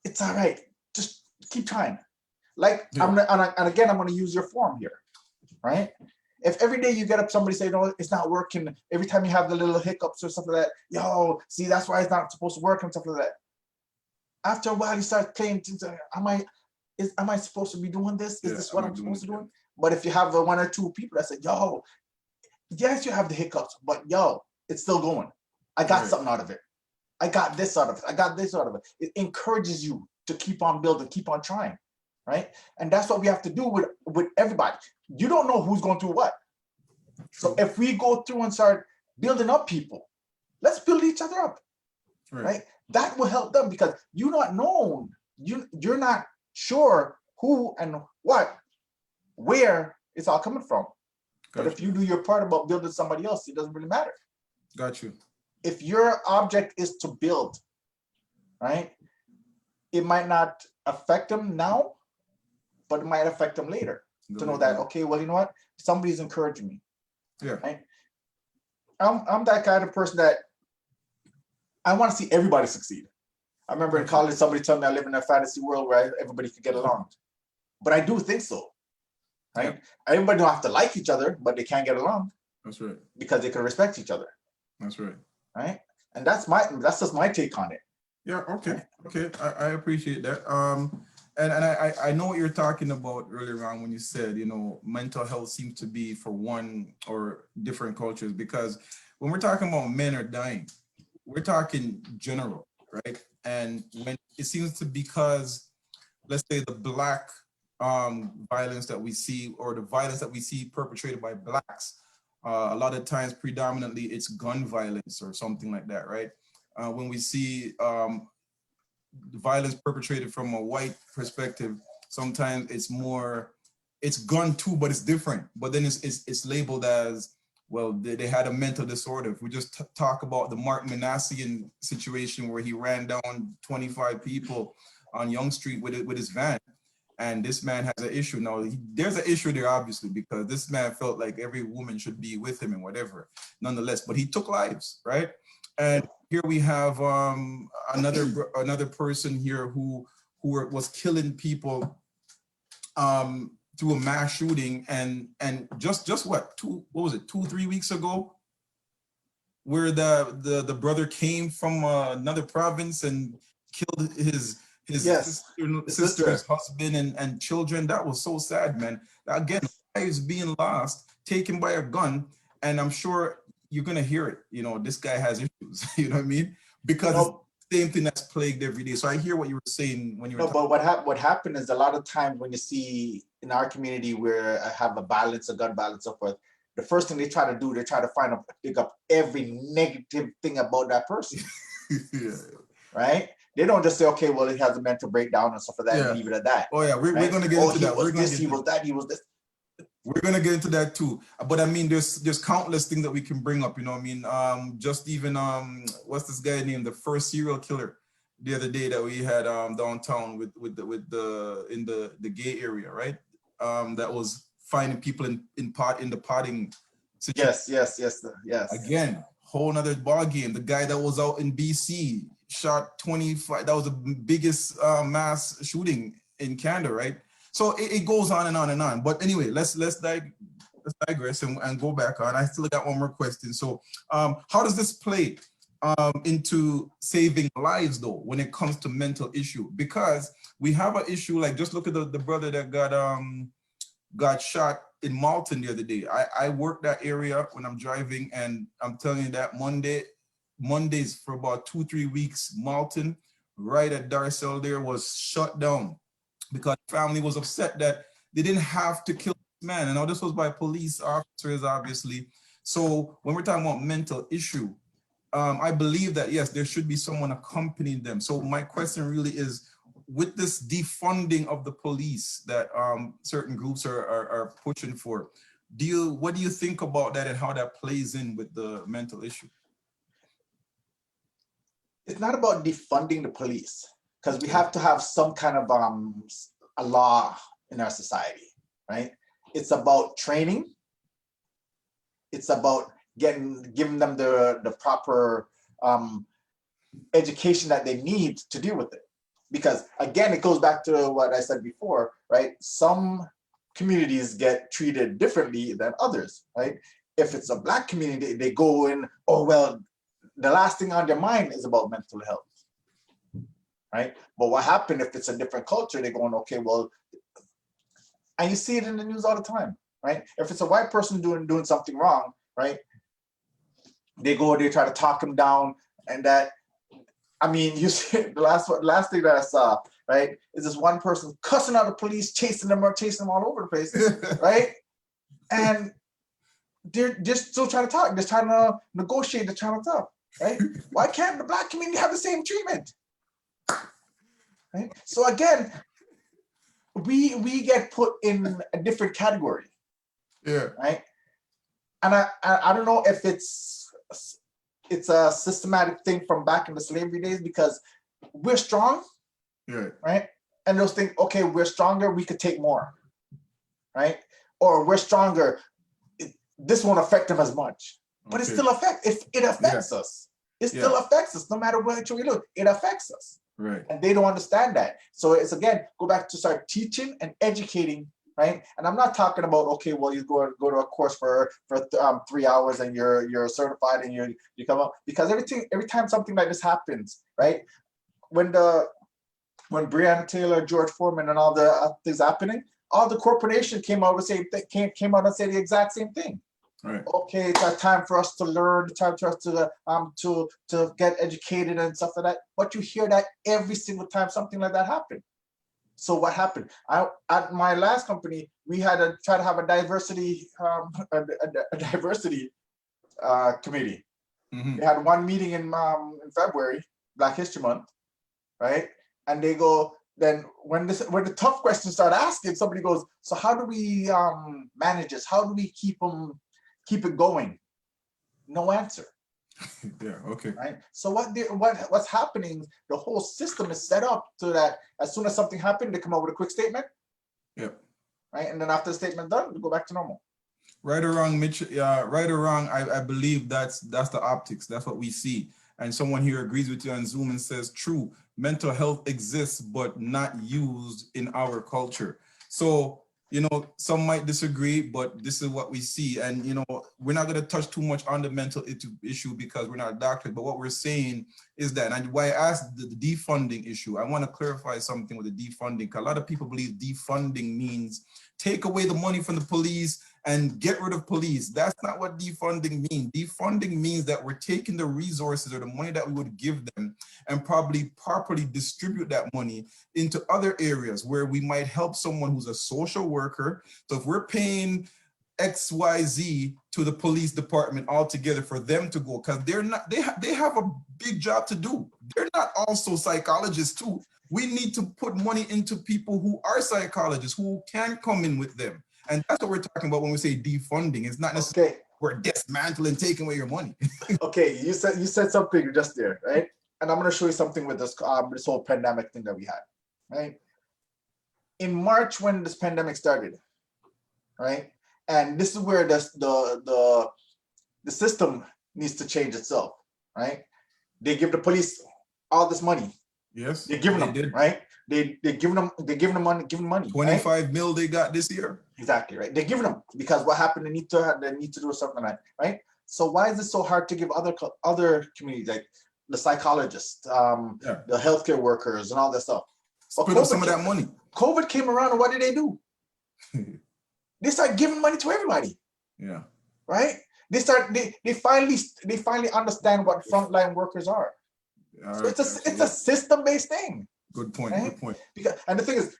it's all right, just keep trying. Like, and again, I'm going to use your form here, right? If every day you get up, somebody say, no, it's not working. Every time you have the little hiccups or something like that, yo, see, that's why it's not supposed to work and stuff like that. After a while, you start playing things. Am I supposed to be doing this? Is this what I'm supposed to do? But if you have one or two people that say, yo, yes, you have the hiccups, but yo, it's still going. I got something out of it. I got this out of it. I got this out of it. It encourages you to keep on building, keep on trying, right? And that's what we have to do with everybody. You don't know who's going through what. So if we go through and start building up people, let's build each other up, right? That will help them, because you're not known. You're not sure who and what, where it's all coming from. But if you do your part about building somebody else, it doesn't really matter. Got you. If your object is to build, right, it might not affect them now, but it might affect them later. To know that, okay, well, you know what? Somebody's encouraging me. Yeah. Right? I'm that kind of person that I want to see everybody succeed. I remember in college, somebody told me I live in a fantasy world where everybody could get along. But I do think so. Right? Yeah. Everybody don't have to like each other, but they can get along. That's right. Because they can respect each other. That's right. Right? And that's just my take on it. Yeah, okay. Right? Okay. I appreciate that. And I know what you're talking about earlier on when you said, you know, mental health seems to be for one or different cultures, because when we're talking about men are dying, we're talking general, right? And when it seems to, because let's say the Black violence that we see, or the violence that we see perpetrated by Blacks, a lot of times predominantly it's gun violence or something like that, right? When we see violence perpetrated from a white perspective, sometimes it's gun too, but it's different. But then it's labeled as, well, they had a mental disorder. If we just talk about the Mark Manassian situation where he ran down 25 people on Young Street with his van, and this man has an issue. Now, there's an issue there, obviously, because this man felt like every woman should be with him and whatever, nonetheless, but he took lives, right? And here we have another person here who was killing people through a mass shooting, and just what, 2-3 weeks ago, where the brother came from another province and killed his sister's husband and children. That was so sad, man. Again, lives being lost, taken by a gun, and I'm sure you're gonna hear it. You know, this guy has issues. You know what I mean? Because it's the same thing that's plagued every day. So I hear what you were saying when you were. No, but what happened is, a lot of times when you see in our community where I have a gun balance, so forth, the first thing they try to do, they try to pick up every negative thing about that person. Yeah. Right? They don't just say, okay, well, he has a mental breakdown and stuff like that, and leave it at that. Oh yeah, we're going to get into that. He was that, he was this. We're going to get into that too. But I mean, there's countless things that we can bring up, you know what I mean? Just even, what's this guy named? The first serial killer the other day that we had downtown with the gay area, right? That was finding people in the potting situation. Yes. Again, whole nother ball game. The guy that was out in BC shot 25. That was the biggest mass shooting in Canada, right? So it goes on and on and on. But anyway, let's digress and go back on. I still got one more question. So how does this play into saving lives, though, when it comes to mental issue? Because we have an issue, like, just look at the brother that got shot in Malton the other day. I work that area when I'm driving, and I'm telling you that Mondays for about 2-3 weeks, Malton, right at Darcel there, was shut down because the family was upset that they didn't have to kill this man. And now this was by police officers, obviously. So when we're talking about mental issue, I believe that, yes, there should be someone accompanying them. So my question really is, with this defunding of the police that certain groups are pushing for, what do you think about that and how that plays in with the mental issue? It's not about defunding the police, because we have to have some kind of a law in our society, right? It's about training. It's about giving them the proper education that they need to deal with it. Because again, it goes back to what I said before, right? Some communities get treated differently than others, right? If it's a Black community, they go in, oh, well, the last thing on their mind is about mental health, right? But what happened if it's a different culture? They're going, okay, well, and you see it in the news all the time, right? If it's a white person doing something wrong, right? They try to talk him down, and that, I mean, you see the last thing that I saw, right, is this one person cussing out the police, chasing them all over the place, right? And they're just still trying to talk, they're trying to negotiate, they're trying to talk, right? Why can't the Black community have the same treatment? Right? So again, we get put in a different category. Yeah. Right. And I don't know if it's a systematic thing from back in the slavery days, because we're strong. Yeah. Right. And those think, okay, we're stronger, we could take more. Right. Or we're stronger, this won't affect them as much. But it still affects us. It still affects us, no matter which way we look. It affects us. Right. And they don't understand that. So it's, again, go back to start teaching and educating, right? And I'm not talking about, okay, well, you go to a course for 3 hours and you're certified and you come up, because every time something like this happens, right? When Breonna Taylor, George Foreman, and all the things happening, all the corporations came out and say the exact same thing. Right. Okay, it's time for us to learn, it's time for us to get educated and stuff like that. But you hear that every single time something like that happened. So what happened? At my last company, we had to try to have a diversity committee. Mm-hmm. We had one meeting in February, Black History Month, right? And they go, then when the tough questions start asking, somebody goes, so how do we manage this? How do we keep it going? No answer. Yeah. Okay. Right. So what's happening? The whole system is set up so that as soon as something happened, they come up with a quick statement. Yep. Right. And then after the statement done, we go back to normal. Right or wrong, Mitch. Yeah. Right or wrong. I believe that's the optics. That's what we see. And someone here agrees with you on Zoom and says, true, mental health exists, but not used in our culture. So, some might disagree, but this is what we see. And, we're not going to touch too much on the mental issue because we're not doctors. But what we're saying is that, and why I asked the defunding issue, I want to clarify something with the defunding, because a lot of people believe defunding means take away the money from the police and get rid of police. That's not what defunding means. Defunding means that we're taking the resources or the money that we would give them and probably properly distribute that money into other areas where we might help someone who's a social worker. So if we're paying XYZ to the police department altogether for them to go, because they have a big job to do. They're not also psychologists too. We need to put money into people who are psychologists, who can come in with them. And that's what we're talking about when we say defunding. It's not necessarily we're dismantling, taking away your money. Okay, you said something just there, right? And I'm going to show you something with this whole pandemic thing that we had, right? In March, when this pandemic started, right? And this is where the system needs to change itself, right? They give the police all this money. Yes, they're giving them, right? They're giving them money. 25 right? mil they got this year. Exactly, right? They're giving them because what happened? They need to do something like that, right? So why is it so hard to give other communities, like the psychologists, the healthcare workers, and all that stuff? Split up some of that money. COVID came around, and what did they do? They start giving money to everybody. Yeah. Right? They finally understand what frontline workers are. So it's a system-based thing. Good point. Right? Good point. And the thing is,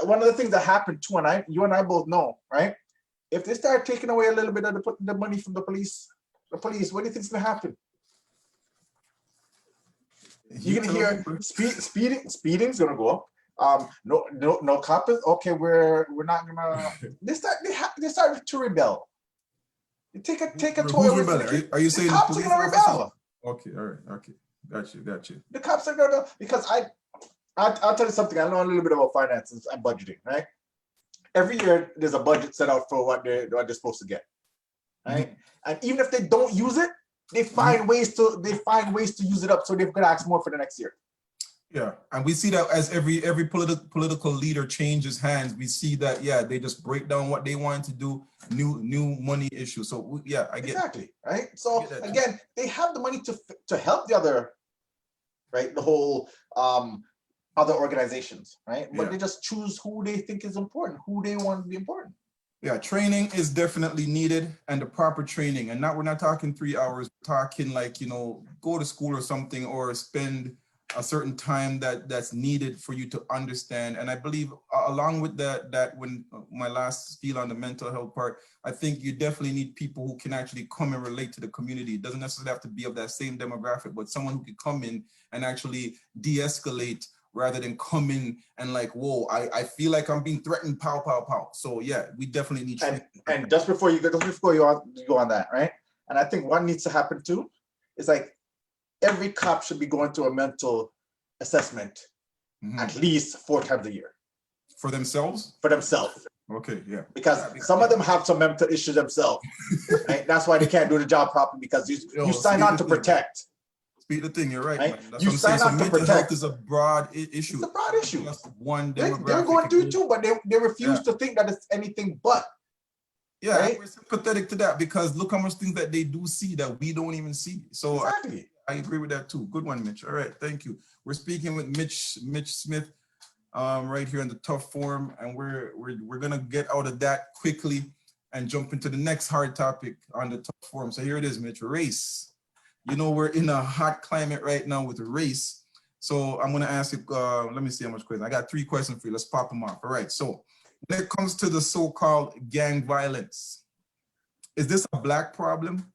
one of the things that happened too, and you and I both know, right? If they start taking away a little bit of the money from the police, what do you think is gonna happen? You're gonna hear speeding's gonna go up. No cop is okay. We're not gonna. They start to rebel. You take a toy Who's away from the rebelling? kid. Are you The saying the cops are police gonna officers? rebel. Okay, all right, okay, got you. The cops are gonna because I'll tell you something. I know a little bit about finances and budgeting, right? Every year there's a budget set out for what they're supposed to get, right? Mhm. And even if they don't use it, they find ways to use it up so they're gonna ask more for the next year. Yeah, and we see that as every political leader changes hands, we see that they just break down what they want to do, new money issue. So yeah, I get Exactly, right? I So get that too. again, they have the money to help the other, right? The whole other organizations, right? But they just choose who they think is important, who they want to be important. Yeah, training is definitely needed, and the proper training. And now we're not talking 3 hours, we're talking like, go to school or something, or spend a certain time that's needed for you to understand. And I believe along with that when my last spiel on the mental health part, I think you definitely need people who can actually come and relate to the community. It doesn't necessarily have to be of that same demographic, but someone who can come in and actually de-escalate rather than come in and like, whoa, I feel like I'm being threatened, pow, pow, pow. So yeah, we definitely need training. And just before you go on that, right? And I think what needs to happen too is like every cop should be going through a mental assessment at least 4 times a year. For themselves? For themselves. Okay, yeah. Because some of them have some mental issues themselves. Right? That's why they can't do the job properly, because you sign on to protect. Speak the thing, you're right, right? man. That's You what I'm saying. sign So on to mental protect. health is a broad issue. It's a broad issue. Just one They're demographic. going through it too, but they refuse to think that it's anything but. Yeah, right? we're sympathetic to that because look how much things that they do see that we don't even see. So exactly. I agree with that too. Good one, Mitch. All right, thank you. We're speaking with Mitch Smith right here in the Tough Forum, and we're gonna get out of that quickly and jump into the next hard topic on the Tough Forum. So here it is, Mitch. Race. You know, we're in a hot climate right now with race. So I'm gonna ask you, let me see how much questions. I got 3 questions for you. Let's pop them off. All right, so when it comes to the so-called gang violence, is this a Black problem?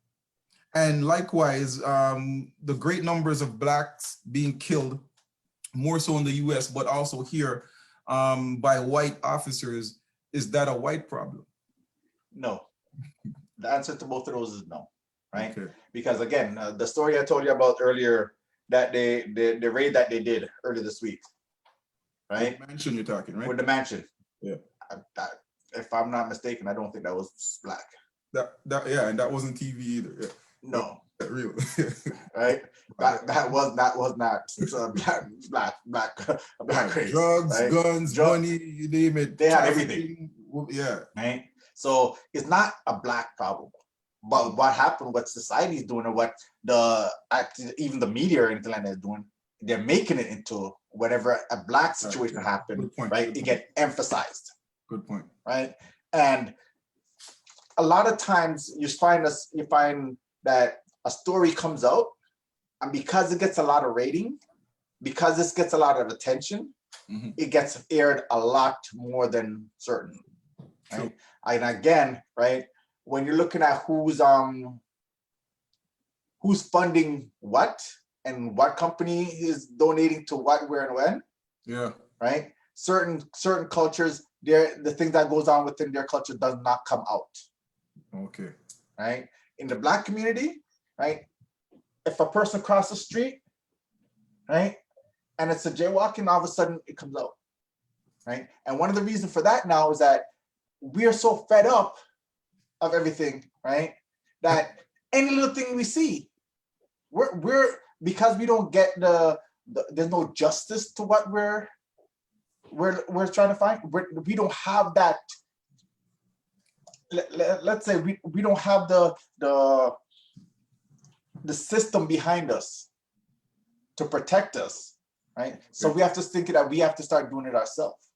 And likewise, the great numbers of Blacks being killed, more so in the US, but also here by white officers, is that a white problem? No. The answer to both of those is no, right? Okay. Because again, the story I told you about earlier, that the raid that they did earlier this week, right? With the mansion you're talking, right? With the mansion. Yeah. If I'm not mistaken, I don't think that was Black. Yeah, and that wasn't TV either. Yeah. No. Real. Right? That was not black race. Drugs, right? guns, money, you name it. They had everything. Yeah. Right? So it's not a Black problem. But what happened, what society is doing, or what even the media or anything like that is doing, they're making it into whenever a Black situation happened, right? It get emphasized. Good point. Right? And a lot of times you find that a story comes out, and because it gets a lot of rating, because this gets a lot of attention, it gets aired a lot more than certain. Right? And again, right, when you're looking at who's funding what and what company is donating to what, where, and when. Yeah. Right. Certain cultures, the things that goes on within their culture does not come out. Okay. Right. In the Black community, right, if a person crosses the street, right, and it's a jaywalking, all of a sudden it comes out. Right. And one of the reasons for that now is that we are so fed up of everything, right, that any little thing we see, we're because we don't get there's no justice to what we're trying to find. We don't have that. Let's say we don't have the system behind us to protect us, right? So we have to think that we have to start doing it ourselves.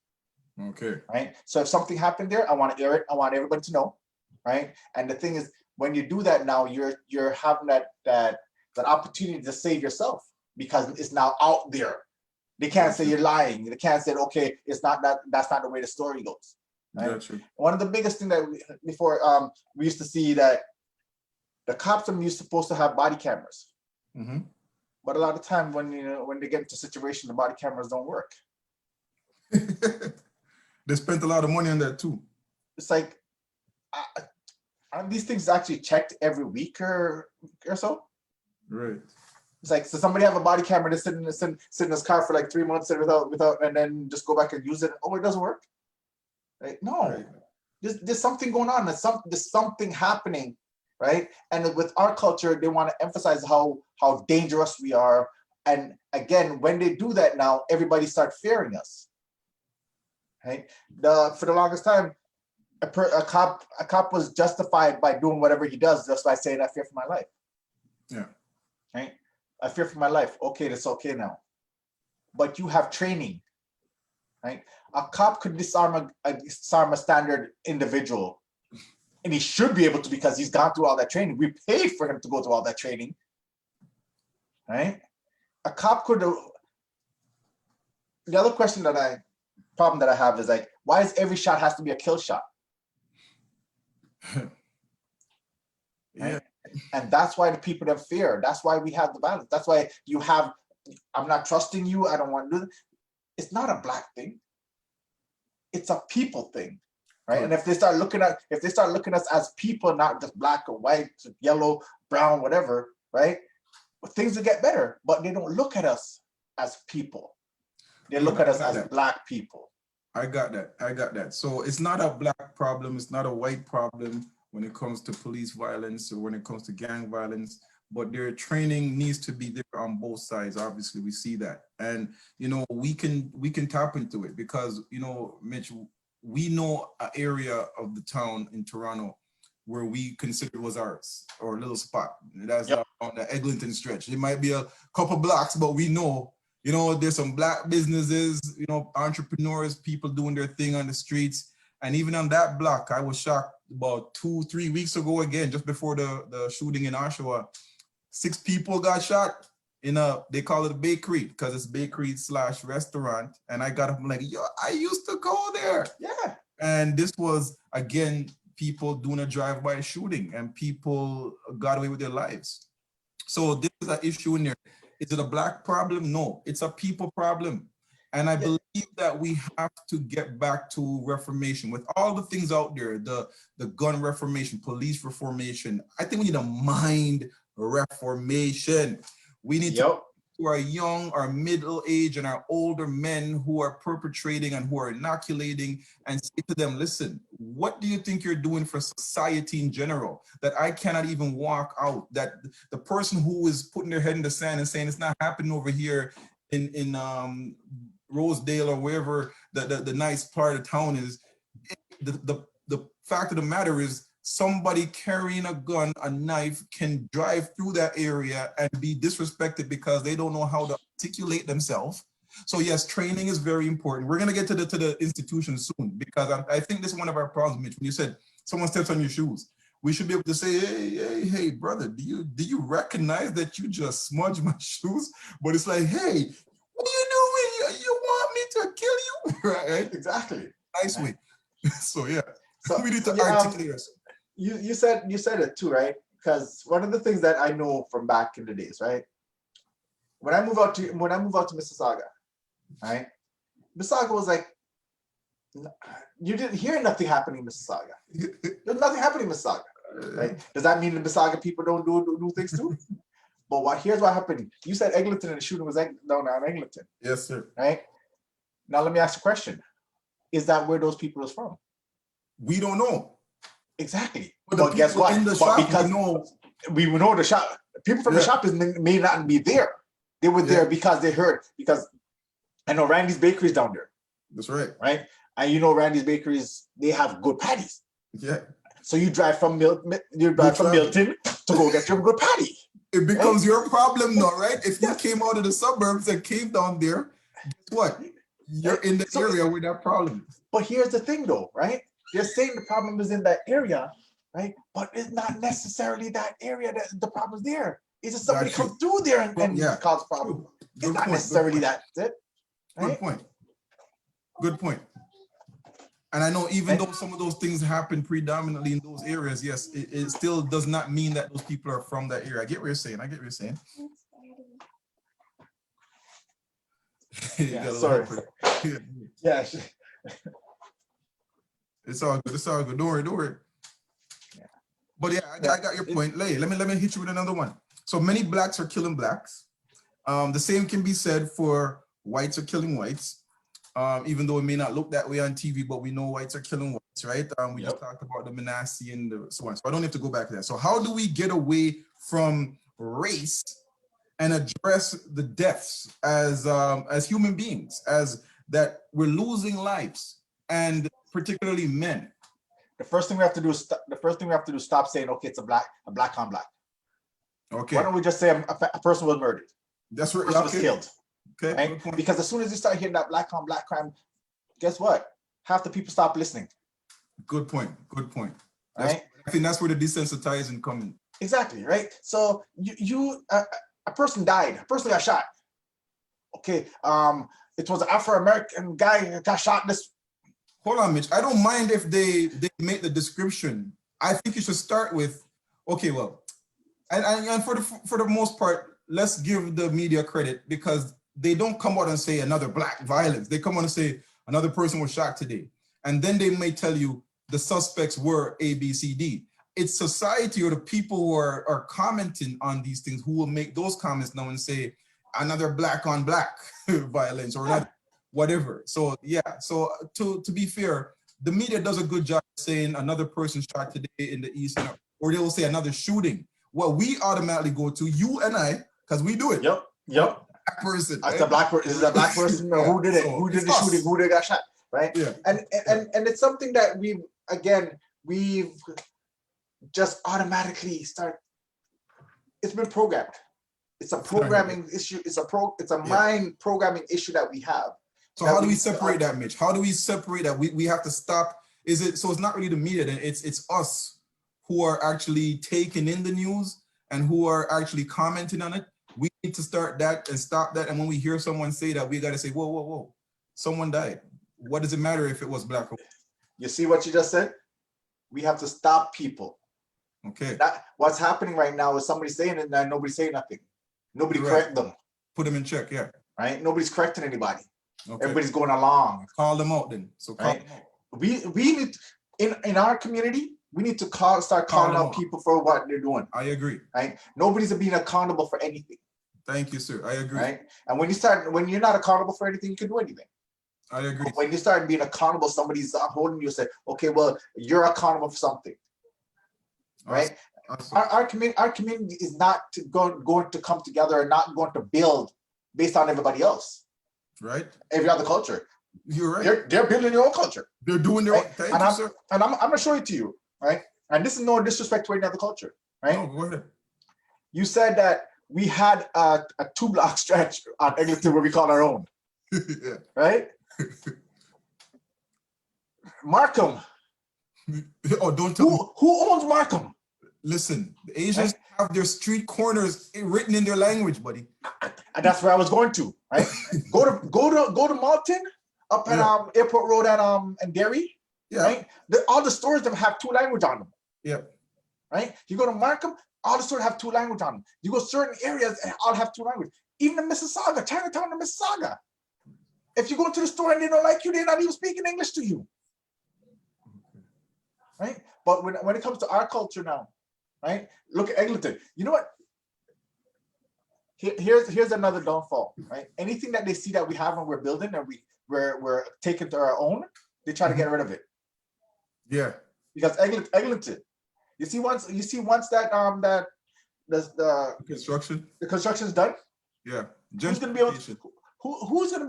Okay. Right. So if something happened there, I want to air it. I want everybody to know. Right. And the thing is, when you do that now, you're having that opportunity to save yourself, because it's now out there. They can't say you're lying. They can't say, okay, it's not that's not the way the story goes. Right. One of the biggest things that before we used to see that the cops are supposed to have body cameras. But a lot of time when they get into a situation, the body cameras don't work. They spent a lot of money on that too. It's like, aren't these things actually checked every week or so? Right. It's like, so somebody have a body camera to sit in his car for like 3 months and without, and then just go back and use it. Oh, it doesn't work. Right? No, Right. there's something going on. There's something happening, right? And with our culture, they want to emphasize how dangerous we are. And again, when they do that now, everybody starts fearing us. Right? For the longest time, a cop was justified by doing whatever he does just by saying, "I fear for my life." Yeah. Right? I fear for my life. Okay, that's okay now. But you have training, right? A cop could disarm a standard individual, and he should be able to because he's gone through all that training. We paid for him to go through all that training, right? A cop could. The other problem that I have is like, why is every shot has to be a kill shot? Right? Yeah. And that's why the people have fear. That's why we have the violence. That's why you have, I'm not trusting you. I don't want to do this. It's not a black thing. It's a people thing, right? Correct. And if they start looking at us as people, not just black or white, yellow, brown, whatever, right? Things will get better. But they don't look at us as people. They look at us as black people. I got that. So it's not a black problem. It's not a white problem when it comes to police violence or when it comes to gang violence, but their training needs to be there on both sides. Obviously, we see that. And, you know, we can tap into it because, you know, Mitch, we know an area of the town in Toronto where we considered was ours, or a little spot. That's on the Eglinton stretch. It might be a couple blocks, but we know, you know, there's some black businesses, you know, entrepreneurs, people doing their thing on the streets. And even on that block, I was shocked about 2-3 weeks ago, again, just before the shooting in Oshawa, 6 people got shot in they call it a bakery because it's bakery/restaurant. And I got up, I'm like, yo, I used to go there. Yeah. And this was, again, people doing a drive-by shooting and people got away with their lives. So this is an issue in there. Is it a black problem? No, it's a people problem. And I believe that we have to get back to reformation with all the things out there, the gun reformation, police reformation. I think we need a mind reformation. We need to our young, our middle age, and our older men who are perpetrating and who are inoculating and say to them, listen, what do you think you're doing for society in general that I cannot even walk out? That the person who is putting their head in the sand and saying it's not happening over here in Rosedale or wherever the nice part of town is, the fact of the matter is somebody carrying a gun, a knife can drive through that area and be disrespected because they don't know how to articulate themselves. So yes, training is very important. We're gonna get to the institution soon because I think this is one of our problems, Mitch. When you said someone steps on your shoes, we should be able to say, hey, brother, do you recognize that you just smudged my shoes? But it's like, hey, what are you doing? You want me to kill you? Right? Exactly. Nice way. So yeah, so we need to articulate ourselves. You said it too, right? Because one of the things that I know from back in the days, right? When I move out to Mississauga, right? Mississauga was like, you didn't hear nothing happening in Mississauga. There's nothing happening in Mississauga, right? Does that mean the Mississauga people don't do things too? But here's what happened. You said Eglinton and the shooting was down in Eglinton. Yes, sir. Right? Now let me ask you a question. Is that where those people is from? We don't know. Exactly. But guess what? In the shop, because we know the shop. People from the shop may not be there. They were there because they heard. Because I know Randy's Bakery is down there. That's right. Right? And you know Randy's Bakeries, they have good patties. Yeah. So you drive from Milton to go get your good patty. It becomes your problem now, right? If you came out of the suburbs and came down there, guess what? You're in the area where that problem is. But here's the thing though, right? They're saying the problem is in that area, right? But it's not necessarily that area that the problem's there. It's just somebody comes through there and cause problem. It's not necessarily that. Right? Good point. Good point. And I know even though some of those things happen predominantly in those areas, yes, it still does not mean that those people are from that area. I get what you're saying. Sorry. Yeah. It's all good. It's all good. Don't worry. Don't worry. Yeah. But yeah, I got your point. Let me hit you with another one. So many blacks are killing blacks. The same can be said for whites are killing whites. Even though it may not look that way on TV, but we know whites are killing whites, right? We just talked about the Manasseh and so on. So I don't have to go back to that. So how do we get away from race and address the deaths as human beings, as that we're losing lives, and particularly men? The first thing we have to do is stop saying, okay, it's a black on black. Okay. Why don't we just say a person was murdered? That's right. A person was killed. Okay. Right? Because as soon as you start hearing that black on black crime, guess what? Half the people stop listening. Good point. Good point. Right? I think that's where the desensitizing comes in. Exactly. Right. So a person died. A person got shot. Okay. It was an Afro-American guy who got shot. Hold on, Mitch. I don't mind if they make the description. I think you should start with, okay, well, and for the most part, let's give the media credit because they don't come out and say another black violence. They come out and say another person was shot today. And then they may tell you the suspects were A, B, C, D. It's society or the people who are commenting on these things who will make those comments now and say another black on black violence or another whatever. So yeah, so to be fair, the media does a good job saying another person shot today in the East, or they will say another shooting. What we automatically go to, you and I, because we do it. Yep. Black person. It's a black person. Is a black person? Yeah. Who did it? So Who did the shooting? Who did got shot? Right. Yeah. And it's something that we've just automatically start. It's been programmed. It's a programming issue. It's a mind programming issue that we have. So how do we separate that, Mitch? How do we separate that? We have to stop. Is it so? It's not really the media. Then it's us who are actually taking in the news and who are actually commenting on it. We need to start that and stop that. And when we hear someone say that, we got to say, whoa, whoa, whoa, someone died. What does it matter if it was black or white? You see what you just said? We have to stop people. Okay. What's happening right now is somebody saying it and nobody's saying nothing. Nobody correct them. Put them in check, yeah. Right? Nobody's correcting anybody. Okay. Everybody's going along. Call them out then. So call them out. We need in our community, we need to start calling out people for what they're doing. I agree. Right? Nobody's being accountable for anything. Thank you, sir. I agree. Right? And when you're not accountable for anything, you can do anything. I agree. But when you start being accountable, somebody's holding you and say, okay, well, you're accountable for something. Right? Awesome. Our community is not going to come together and not going to build based on everybody else. Right. Every other culture. You're right. They're building their own culture. They're doing their own. Thank you, sir. And I'm gonna show it to you, right? And this is no disrespect to any other culture, right? Oh, go ahead. You said that we had a 2-block stretch on Eglinton where we call our own. Yeah. Right? Markham. Oh, don't tell me. Who owns Markham? Listen, the Asians have their street corners written in their language, buddy. And that's where I was going to, right? go to Malton up at Airport Road and Derry. Yeah. Right? All the stores that have 2 languages on them. Yeah. Right? You go to Markham, all the stores have 2 languages on them. You go certain areas and all have 2 languages. Even in Mississauga, Chinatown and Mississauga. If you go to the store and they don't like you, they're not even speaking English to you. Right? But when it comes to our culture now, right? Look at Eglinton. You know what? Here's another downfall, right? Anything that they see that we have and we're building and we're taking to our own, they try to get rid of it. Yeah. Because Eglinton, you see once that the construction's done. Yeah. Who's gonna be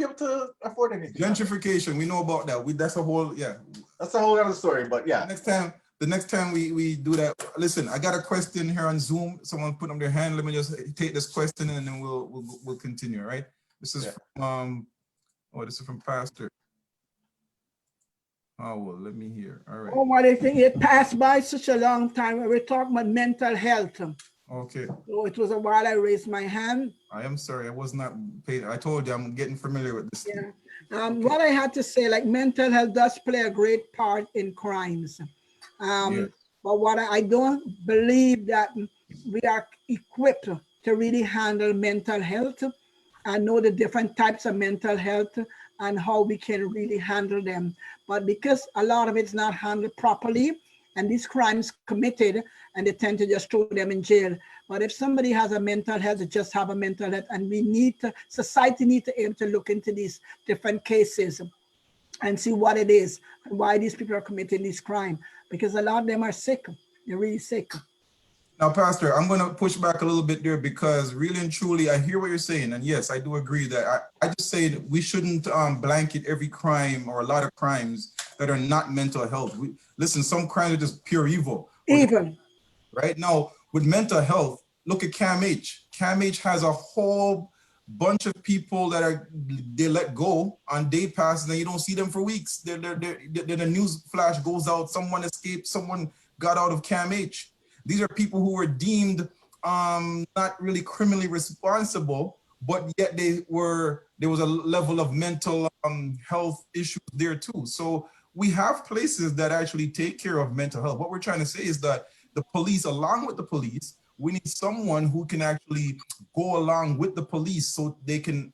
able to afford anything? Gentrification, we know about that. That's a whole That's a whole other story. But yeah. The next time we do that, listen, I got a question here on Zoom. Someone put up their hand. Let me just take this question and then we'll continue, right? This is from this is from Pastor. Oh well, let me hear. All right. Oh, what I think it passed by such a long time. We're talking about mental health. Okay. So it was a while I raised my hand. I am sorry, I was not paid. I told you I'm getting familiar with this. Yeah. What I had to say, like mental health does play a great part in crimes. But what I don't believe that we are equipped to really handle mental health. I know the different types of mental health, and how we can really handle them. But because a lot of it's not handled properly, and these crimes committed, and they tend to just throw them in jail. But if somebody has a mental health, they just have a mental health, and we need to, society needs to aim to look into these different cases and see what it is and why these people are committing this crime, because a lot of them are sick. They're really sick. Now, Pastor, I'm going to push back a little bit there because really and truly, I hear what you're saying. And yes, I do agree that I just say that we shouldn't blanket every crime or a lot of crimes that are not mental health. Listen, some crimes are just pure evil. Even. Right now, with mental health, look at CAMH. CAMH has a whole bunch of people that they let go on day passes and you don't see them for weeks. Then the news flash goes out, someone escaped, someone got out of CAMH. These are people who were deemed not really criminally responsible, but yet there was a level of mental health issues there too. So we have places that actually take care of mental health. What we're trying to say is that the police, along with the police, we need someone who can actually go along with the police so they can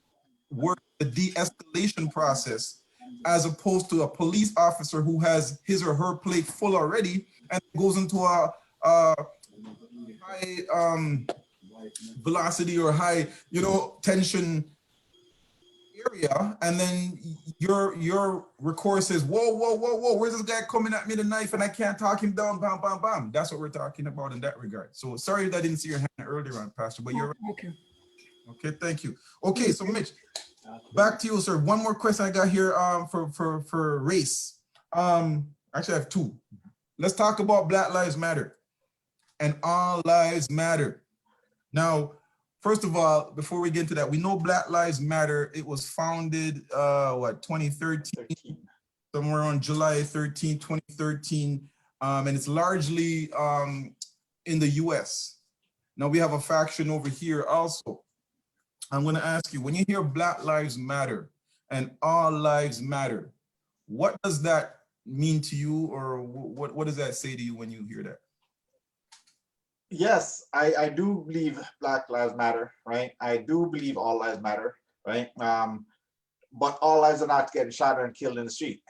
work the de-escalation process, as opposed to a police officer who has his or her plate full already and goes into a high velocity or high, tension area, and then your recourse says, whoa, where's this guy coming at me with a knife and I can't talk him down, bam, bam, bam. That's what we're talking about in that regard. So sorry that I didn't see your hand earlier on, Pastor, but you're right. Okay, thank you. Okay, so Mitch, back to you, sir. One more question I got here for race. Actually, I have two. Let's talk about Black Lives Matter and All Lives Matter. Now, first of all, before we get into that, we know Black Lives Matter. It was founded, 2013, somewhere on July 13, 2013, and it's largely in the US. Now we have a faction over here also. I'm going to ask you, when you hear Black Lives Matter and All Lives Matter, what does that mean to you, or what does that say to you when you hear that? Yes, I do believe Black Lives Matter, right? I do believe all lives matter, right? But all lives are not getting shot and killed in the street,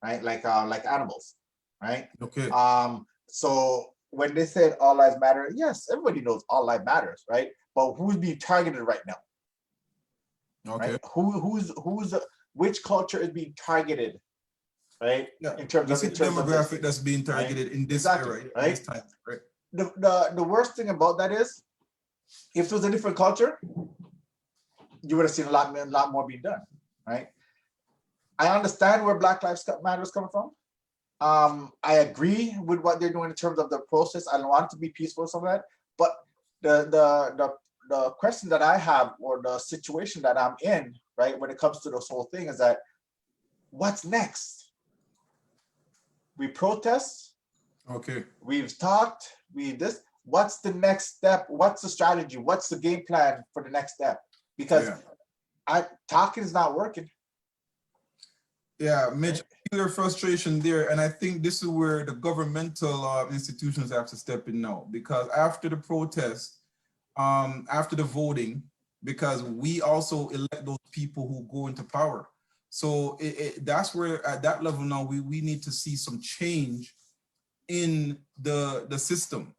right? Like animals, right? Okay. So when they said all lives matter, yes, everybody knows all life matters, right? But who's being targeted right now? Okay. Right? Which culture is being targeted, right? Yeah. In terms of the demographic that's being targeted, right? In this era, right? Right? This time, right? The worst thing about that is, if it was a different culture, you would have seen a lot more being done, right? I understand where Black Lives Matter is coming from. I agree with what they're doing in terms of the process. I don't want it to be peaceful, some of that, but the question that I have, or the situation that I'm in, right, when it comes to this whole thing, is that what's next? We protest. Okay. We've talked. What's the next step? What's the strategy? What's the game plan for the next step? Because talking is not working. Yeah, Mitch, your frustration there, and I think this is where the governmental institutions have to step in now, because after the protest, after the voting, because we also elect those people who go into power. So that's where, at that level now, we need to see some change in the system.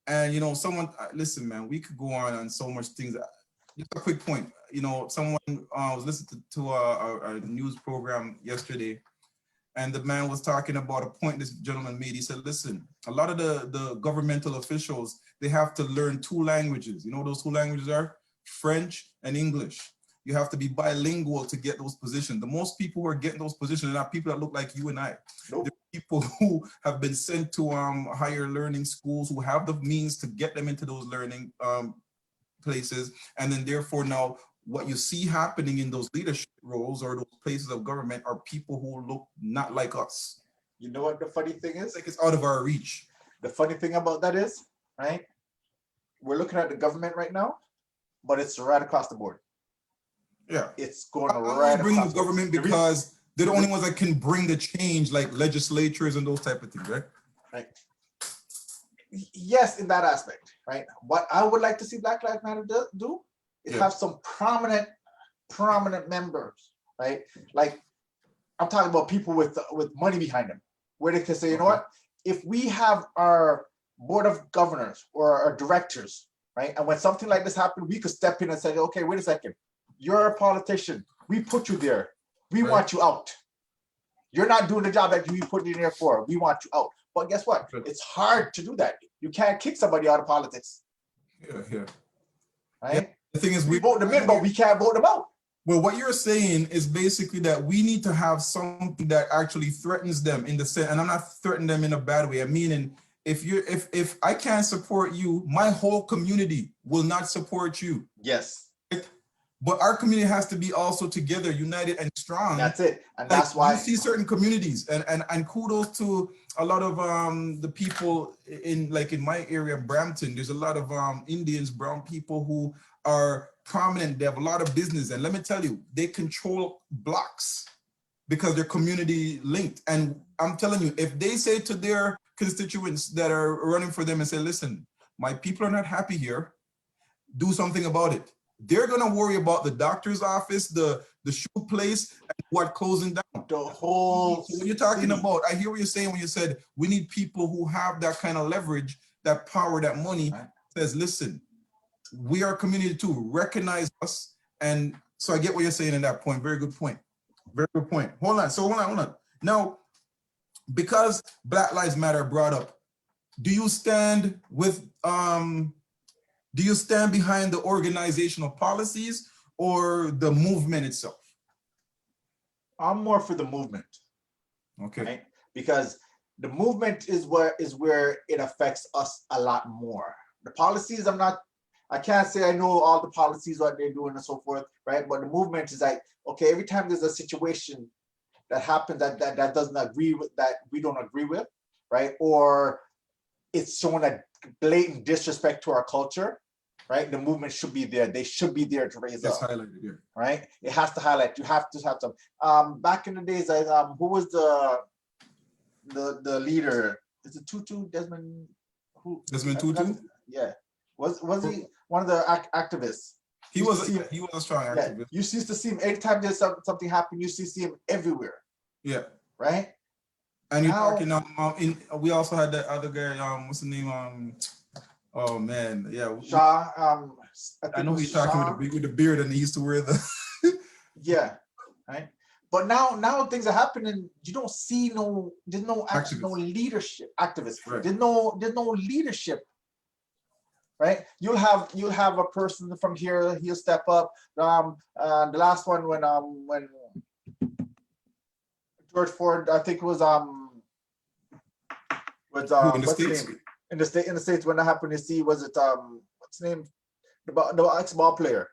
And someone, listen, man, we could go on so much things. Just a quick point. Someone was listening to a news program yesterday, and the man was talking about a point this gentleman made. He said, listen, a lot of the governmental officials, they have to learn two languages. You know what those two languages are? French and English. You have to be bilingual to get those positions. The most people who are getting those positions are not people that look like you and I. Nope. They're people who have been sent to higher learning schools, who have the means to get them into those learning places. And then therefore now what you see happening in those leadership roles or those places of government are people who look not like us. You know what the funny thing is? It's like it's out of our reach. The funny thing about that is, right? We're looking at the government right now, but it's right across the board. Yeah. It's going right bring across the government because they're the only ones that can bring the change, like legislatures and those type of things, right? Right. Yes, in that aspect, right? What I would like to see Black Lives Matter do is have some prominent members, right? Like I'm talking about people with money behind them, where they can say, you know what, if we have our board of governors or our directors, right, and when something like this happened, we could step in and say, okay, wait a second, you're a politician, we put you there, we want you out. You're not doing the job that you put in there for. We want you out. But guess what? It's hard to do that. You can't kick somebody out of politics. Yeah. Right? Yeah. The thing is, we vote them in, but we can't vote them out. Well, what you're saying is basically that we need to have something that actually threatens them in the sense, and I'm not threatening them in a bad way. I'm meaning if I can't support you, my whole community will not support you. Yes. But our community has to be also together, united and strong. That's it. And that's why you see certain communities, and kudos to a lot of the people in my area, Brampton. There's a lot of Indians, brown people who are prominent. They have a lot of business, and let me tell you, they control blocks because they're community linked. And I'm telling you, if they say to their constituents that are running for them and say, listen, my people are not happy here, do something about it. They're gonna worry about the doctor's office, the shoe place, and what closing down. The whole so when you're talking about, I hear what you're saying when you said we need people who have that kind of leverage, that power, that money, says, listen, we are a community too, recognize us. And so I get what you're saying in that point. Very good point. Very good point. Hold on. Now, because Black Lives Matter brought up, do you stand behind the organizational policies or the movement itself? I'm more for the movement. Okay. Right? Because the movement is where it affects us a lot more. The policies, I can't say I know all the policies, what they're doing and so forth, right? But the movement is like, okay, every time there's a situation that happens that doesn't agree with, that we don't agree with, right? Or it's showing a blatant disrespect to our culture, right? The movement should be there. They should be there to raise up. Highlighted here. Right? It has to highlight. You have to have some. Back in the days, who was the leader? Is it Tutu? Desmond? Who? Desmond Tutu? Yeah. Was he one of the activists? He was a strong activist. Yeah. You used to see him anytime there's something happen. You used to see him everywhere. Yeah. Right. And you're talking we also had that other guy. What's the name? Oh man, yeah. Shaw. I know he's talking with the beard, and he used to wear the. Yeah, right. But now things are happening. You don't see there's no action, no leadership activists. Right. There's no leadership. Right. You'll have a person from here. He'll step up. The last one when George Ford, I think it was what's the name? In the States, when that happened, you see, was it what's the name, the ex-ball player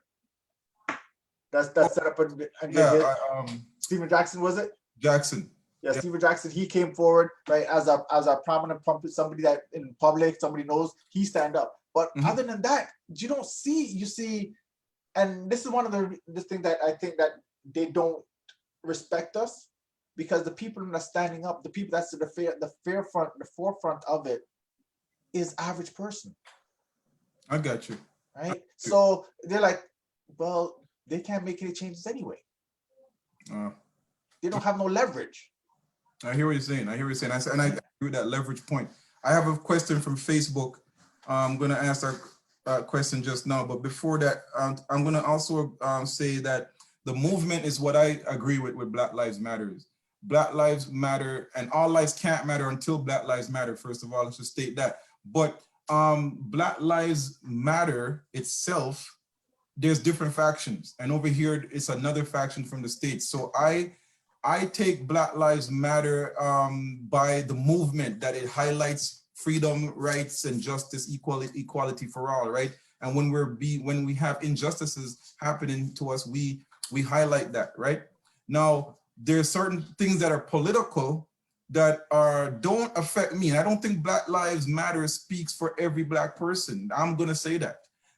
that set up and Steven Jackson, was it? Jackson. Yeah, Steven Jackson. He came forward, right, as a prominent somebody that in public somebody knows. He stand up. But other than that, you don't see. You see, and this is one of the thing that I think that they don't respect us, because the people that are standing up, the people that's the forefront of it, is average person. I got you. Right? So they're like, well, they can't make any changes anyway. They don't have no leverage. I hear what you're saying. I agree with that leverage point. I have a question from Facebook. I'm going to ask that question just now. But before that, I'm going to also say that the movement is what I agree with Black Lives Matter. Black Lives Matter, and all lives can't matter until Black Lives Matter. First of all, let's just state that. But Black Lives Matter itself, there's different factions, and over here it's another faction from the States. So I take Black Lives Matter by the movement, that it highlights freedom, rights, and justice, equality for all, right? And when we have injustices happening to us, we highlight that, right? Now, there's certain things that are political that don't affect me. And I don't think Black Lives Matter speaks for every Black person. I'm gonna say that,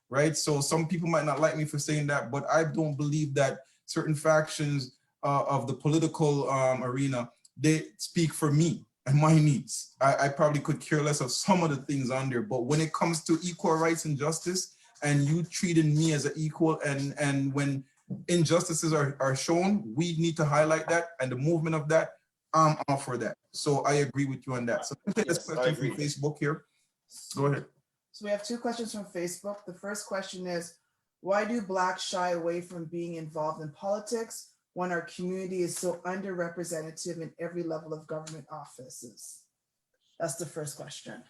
right? So some people might not like me for saying that, but I don't believe that certain factions of the political arena, they speak for me and my needs. I probably could care less of some of the things on there, but when it comes to equal rights and justice, and you treating me as an equal, and when injustices are shown, we need to highlight that, and the movement of that, I'm all for that. So I agree with you on that. So let me take this Yes, I question from agree. Facebook here. Go ahead. So we have two questions from Facebook. The first question is, why do Blacks shy away from being involved in politics when our community is so underrepresented in every level of government offices? That's the first question.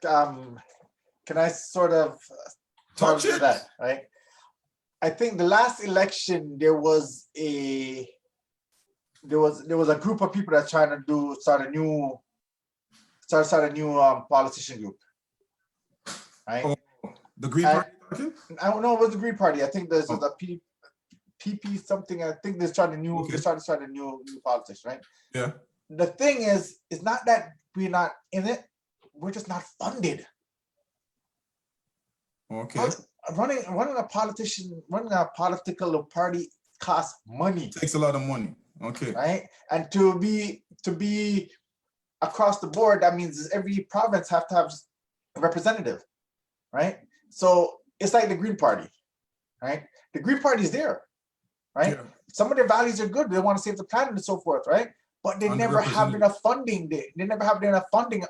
Can I sort of Touch to it. that, right? I think the last election there was a group of people that's trying to start a new politician group, right? Oh, the Green And- Party? I don't know what the Green Party. I think there's Oh. a PP something. I think they're trying to Okay. start a new politics, right? Yeah. The thing is, it's not that we're not in it. We're just not funded. Okay. Running a political party costs money, Takes a lot of money. Okay. right? And to be across the board, that means every province have to have a representative, right? So it's like the Green Party, right? The Green Party is there, right? Yeah. Some of their values are good. They want to save the planet and so forth, right? But they never have Underrepresented. enough funding. They never have enough funding,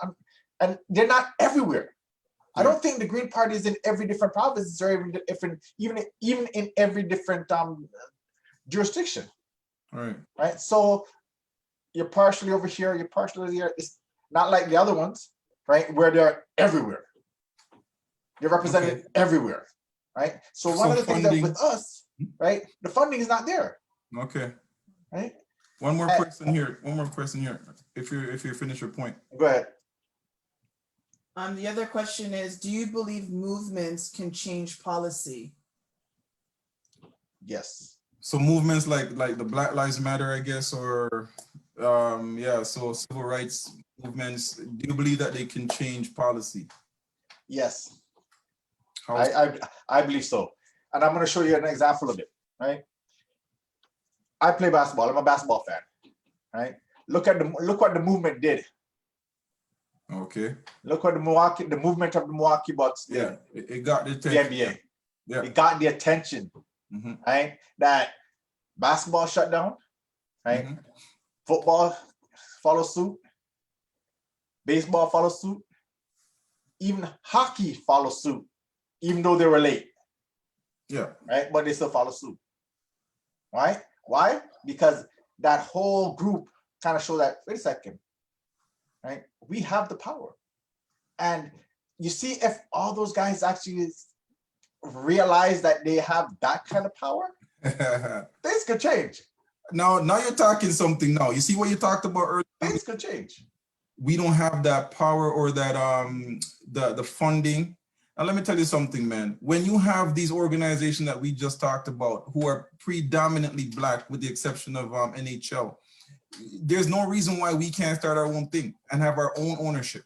and they're not everywhere. I don't think the Green Party is in every different province or even in every different jurisdiction, All right. right? So you're partially over here, you're partially over here. It's not like the other ones, right? Where they're everywhere. They're represented everywhere, right? So one of the things that with us, right, the funding is not there, Okay. right? One more question here. If you finish your point. Go ahead. The other question is, do you believe movements can change policy? Yes. So movements like the Black Lives Matter, I guess, or so civil rights movements, do you believe that they can change policy? Yes. How? I believe so. And I'm going to show you an example of it, right? I play basketball. I'm a basketball fan, right? Look what the movement did. Okay. Look what the movement of the Milwaukee Bucks did. Yeah, it got the The attention. NBA. Yeah. It got the attention, right? That basketball shut down, right? Football follows suit. Baseball follows suit. Even hockey follows suit, even though they were late. Yeah. Right? But they still follow suit. Right? Why? Because that whole group kind of show that, wait a second, right? We have the power. And you see, if all those guys actually realize that they have that kind of power, things could change. Now you're talking something now. You see what you talked about earlier? Things could change. We don't have that power or that the funding. Now let me tell you something, man. When you have these organizations that we just talked about who are predominantly Black, with the exception of NHL, there's no reason why we can't start our own thing and have our own ownership.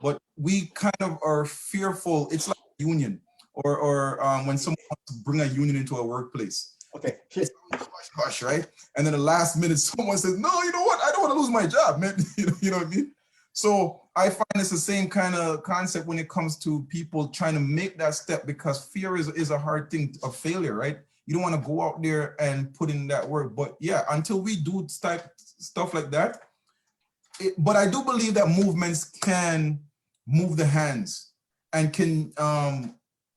But we kind of are fearful. It's like a union or when someone wants to bring a union into a workplace. Okay. It's hush, right? And then the last minute, someone says, no, you know what? I don't want to lose my job, man. You know what I mean? So I find it's the same kind of concept when it comes to people trying to make that step, because fear is a hard thing of failure, right? You don't want to go out there and put in that work. But yeah, until we do stuff like that, but I do believe that movements can move the hands and can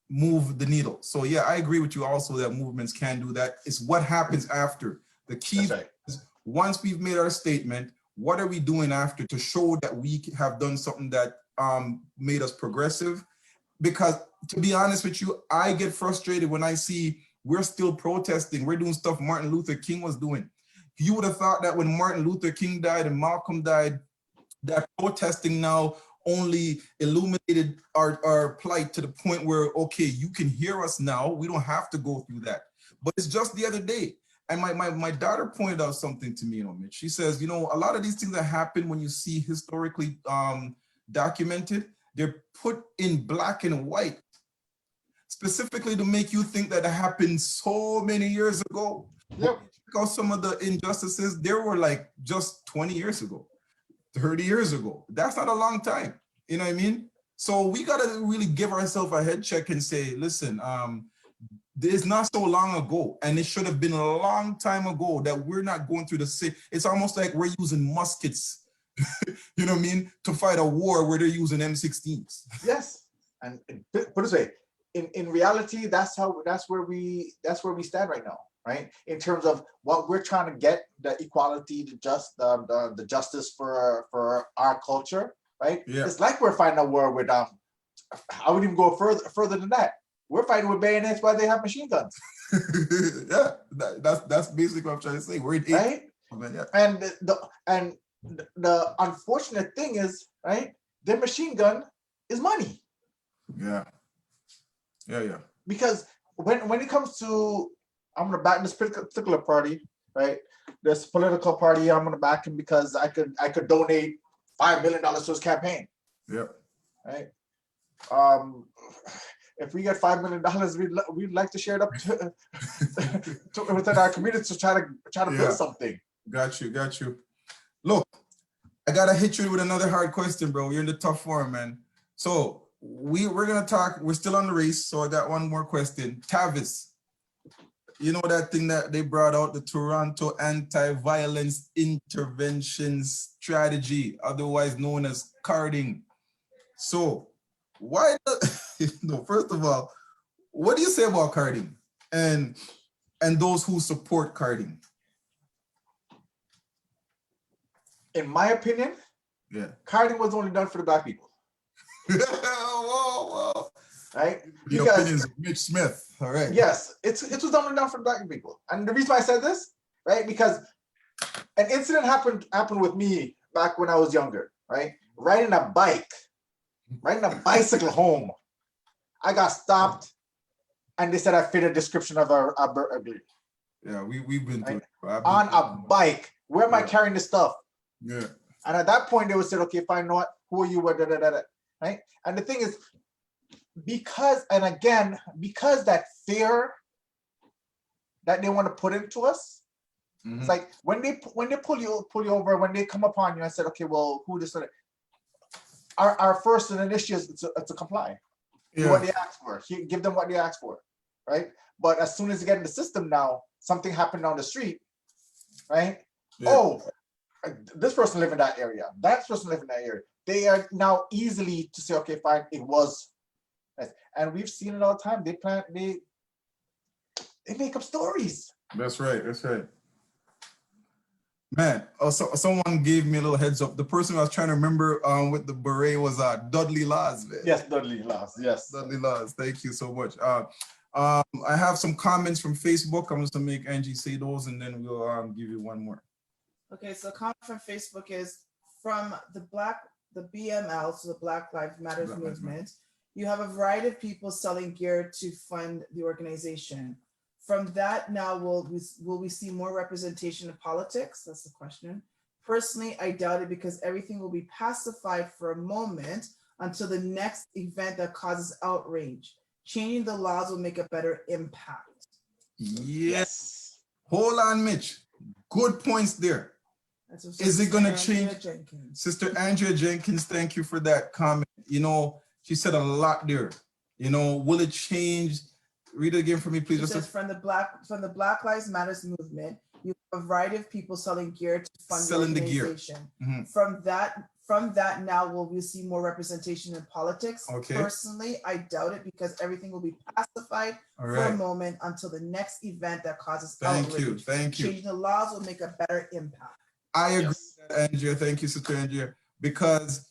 move the needle. So yeah, I agree with you also that movements can do that. It's what happens after. The key is once we've made our statement, what are we doing after to show that we have done something that made us progressive? Because to be honest with you, I get frustrated when I see we're still protesting. We're doing stuff Martin Luther King was doing. You would have thought that when Martin Luther King died and Malcolm died, that protesting now only illuminated our plight to the point where, okay, you can hear us now. We don't have to go through that. But it's just the other day. And my daughter pointed out something to me, Mitch. She says, a lot of these things that happen when you see historically documented, they're put in black and white, specifically to make you think that it happened so many years ago. Yep. Because some of the injustices, they were like just 20 years ago, 30 years ago. That's not a long time. You know what I mean? So we got to really give ourselves a head check and say, listen, It's not so long ago, and it should have been a long time ago that we're not going through the same. It's almost like we're using muskets, you know what I mean, to fight a war where they're using M16s. Yes, and put it this way, in reality, that's where we stand right now, right? In terms of what we're trying to get, the equality, the justice for our culture, right? Yeah. It's like we're fighting a war with I wouldn't even go further than that. We're fighting with bayonets while they have machine guns. Yeah, that's basically what I'm trying to say. We're in right? Yeah. And the unfortunate thing is, right, their machine gun is money. Yeah. Because when it comes to, I'm gonna back this particular party, right? This political party, I'm gonna back him because I could donate $5 million to his campaign. Yep. Right. If we get $5 million, we'd like to share it up within our community to try to build something. Got you. Look, I gotta hit you with another hard question, bro. You're in the tough form, man. So we're gonna talk. We're still on the race, so I got one more question. Tavis, you know that thing that they brought out, the Toronto Anti-Violence Intervention Strategy, otherwise known as carding. So why? No, first of all, what do you say about carding and those who support carding? In my opinion, yeah, carding was only done for the Black people. whoa. Right? Your opinions of Mitch Smith. All right. Yes, it was only done for the Black people. And the reason why I said this, right? Because an incident happened with me back when I was younger, right? Riding a bicycle home. I got stopped and they said I fit a description of a burglary. Yeah, we've been through it. On a bike. Where am I carrying this stuff? Yeah. And at that point, they would say, okay, fine, know what? Who are you? Right? And the thing is, because that fear that they want to put into us, it's like when they pull you over, when they come upon you and said, okay, well, who this? Our first initiative is to comply. Do what they ask for. Give them what they ask for, right? But as soon as you get in the system now, something happened down the street, right? Yeah. Oh, this person live in that area. That person live in that area. They are now easily to say, okay, fine, it was. And we've seen it all the time. They make up stories. That's right. Man, someone gave me a little heads up. The person I was trying to remember with the beret was Dudley Laws, man. Yes, Dudley Laws. Yes. Dudley Laws. Thank you so much. I have some comments from Facebook. I'm just gonna make Angie say those, and then we'll give you one more. Okay, so comment from Facebook is from the BML, so the Black Lives Matter movement. You have a variety of people selling gear to fund the organization. From that, now will we see more representation in politics? That's the question. Personally, I doubt it because everything will be pacified for a moment until the next event that causes outrage. Changing the laws will make a better impact. Yes. Hold on, Mitch. Good points there. Is it going to change? Sister Andrea Jenkins, thank you for that comment. You know, she said a lot there. You know, will it change? Read it again for me, please. It says from the Black Lives Matter movement, you have a variety of people selling gear to fund the organization. From that, now will we see more representation in politics? Okay. Personally, I doubt it because everything will be pacified for a moment until the next event that causes outrage. Thank you. Changing the laws will make a better impact. I agree with that, Andrea. Thank you, Sister Andrea, because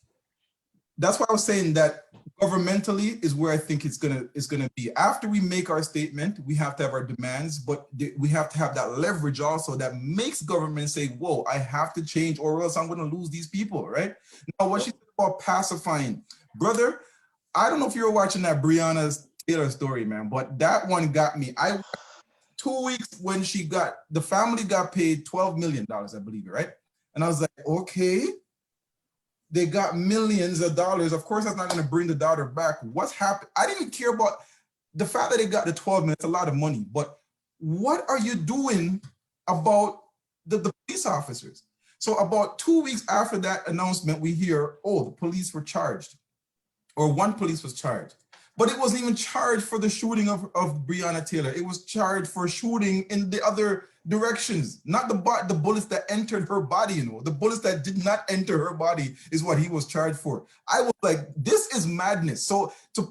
that's why I was saying that governmentally is where I think it's gonna be. After we make our statement, we have to have our demands, but we have to have that leverage also that makes government say, whoa, I have to change or else I'm gonna lose these people, right? Now, what she said about pacifying, brother, I don't know if you were watching that Breonna Taylor story, man, but that one got me. 2 weeks when the family got paid $12 million, I believe, right? And I was like, okay. They got millions of dollars. Of course, that's not going to bring the daughter back. What's happened? I didn't care about the fact that they got the 12 million. It's a lot of money. But what are you doing about the police officers? So about 2 weeks after that announcement, we hear, oh, the police were charged, or one police was charged. But it wasn't even charged for the shooting of Breonna Taylor. It was charged for shooting in the other directions, not the bullets that entered her body, you know. The bullets that did not enter her body is what he was charged for. I was like, this is madness. So to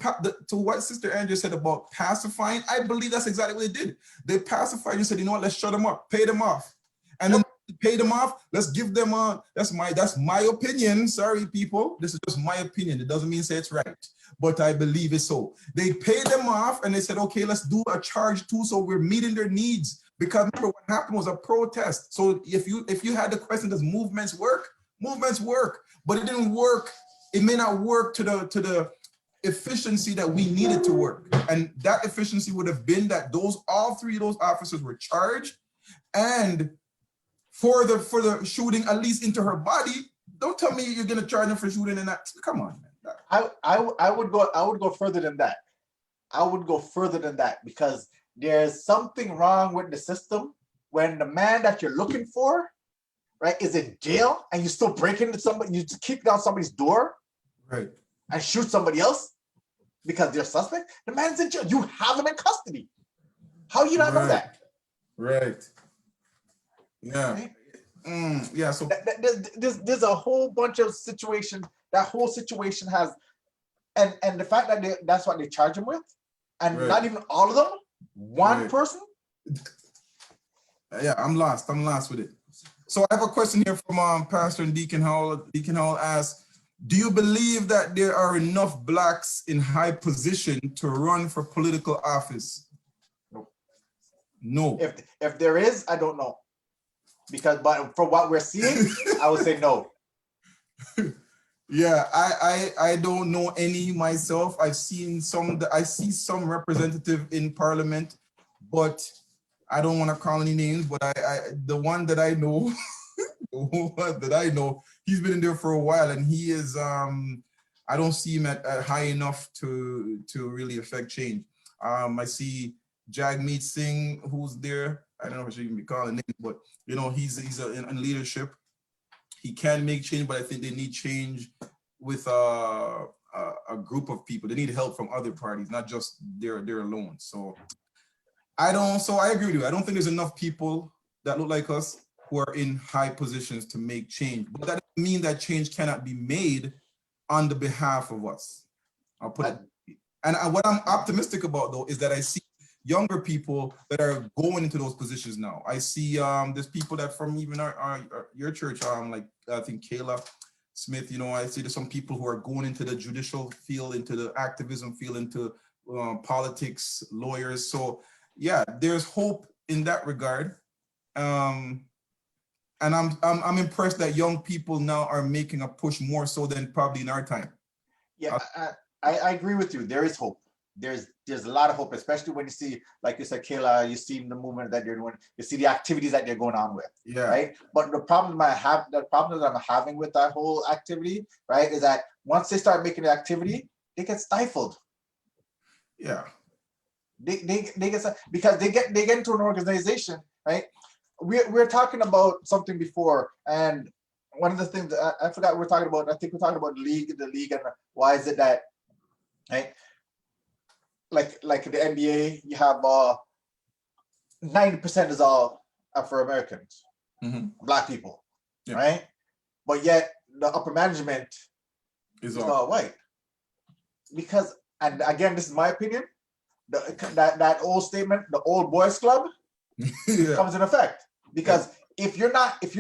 what Sister Andrea said about pacifying, I believe that's exactly what they did. They pacified and said, you know what, let's shut them up, pay them off. And then pay them off, let's give them that's my opinion. Sorry, people. This is just my opinion. It doesn't mean say it's right, but I believe it's so. They paid them off and they said, okay, let's do a charge too, so we're meeting their needs. Because remember, what happened was a protest. So if you had the question, does movements work? Movements work, but it didn't work. It may not work to the efficiency that we needed to work. And that efficiency would have been that all three of those officers were charged, and for the shooting, at least into her body. Don't tell me you're gonna charge them for shooting in that. Come on, man. I would go further than that. I would go further than that, because there's something wrong with the system when the man that you're looking for, right, is in jail and you still break into somebody, you just kick down somebody's door, Right, and shoot somebody else because they're suspect. The man's in jail. You have him in custody. How you not know that? Right. Yeah. Right? Yeah. So there's a whole bunch of situations. That whole situation has, and the fact that that's what they charge him with, and Right. not even all of them, one Right. person. Yeah, I'm lost with it. So I have a question here from Pastor and Deacon Howell. Deacon Howell asks, do you believe that there are enough blacks in high position to run for political office? No. If there is, I don't know, but for what we're seeing, I would say no. Yeah, I don't know any myself. I see some representative in parliament, but I don't want to call any names. But the one that I know, he's been in there for a while, and he is I don't see him at high enough to really affect change. I see Jagmeet Singh, who's there. I don't know if I should even be calling names, but you know, he's in leadership. He can make change, but I think they need change with a group of people. They need help from other parties, not just they're alone. So I agree with you. I don't think there's enough people that look like us who are in high positions to make change. But that doesn't mean that change cannot be made on the behalf of us. I'll put it. And what I'm optimistic about, though, is that I see younger people that are going into those positions now. I see there's people that from even your church, like I think Kayla Smith, you know, I see there's some people who are going into the judicial field, into the activism field, into politics, lawyers. So yeah, there's hope in that regard. And I'm impressed that young people now are making a push more so than probably in our time. Yeah, I agree with you. There is hope. There's a lot of hope, especially when you see, like you said, Kayla, you see the movement that they're doing, you see the activities that they're going on with. Yeah. Right. But the problem that I'm having with that whole activity, right, is that once they start making the activity, they get stifled. Yeah. They get, because they get into an organization, right? We're talking about something before, and one of the things that I forgot we're talking about, I think we're talking about the league, and why is it that, right? Like the NBA, you have 90% is all Afro-Americans, Black people, yeah. Right? But yet the upper management is all white. Because, and again, this is my opinion, that old statement, the old boys club, yeah, comes in effect. Because if you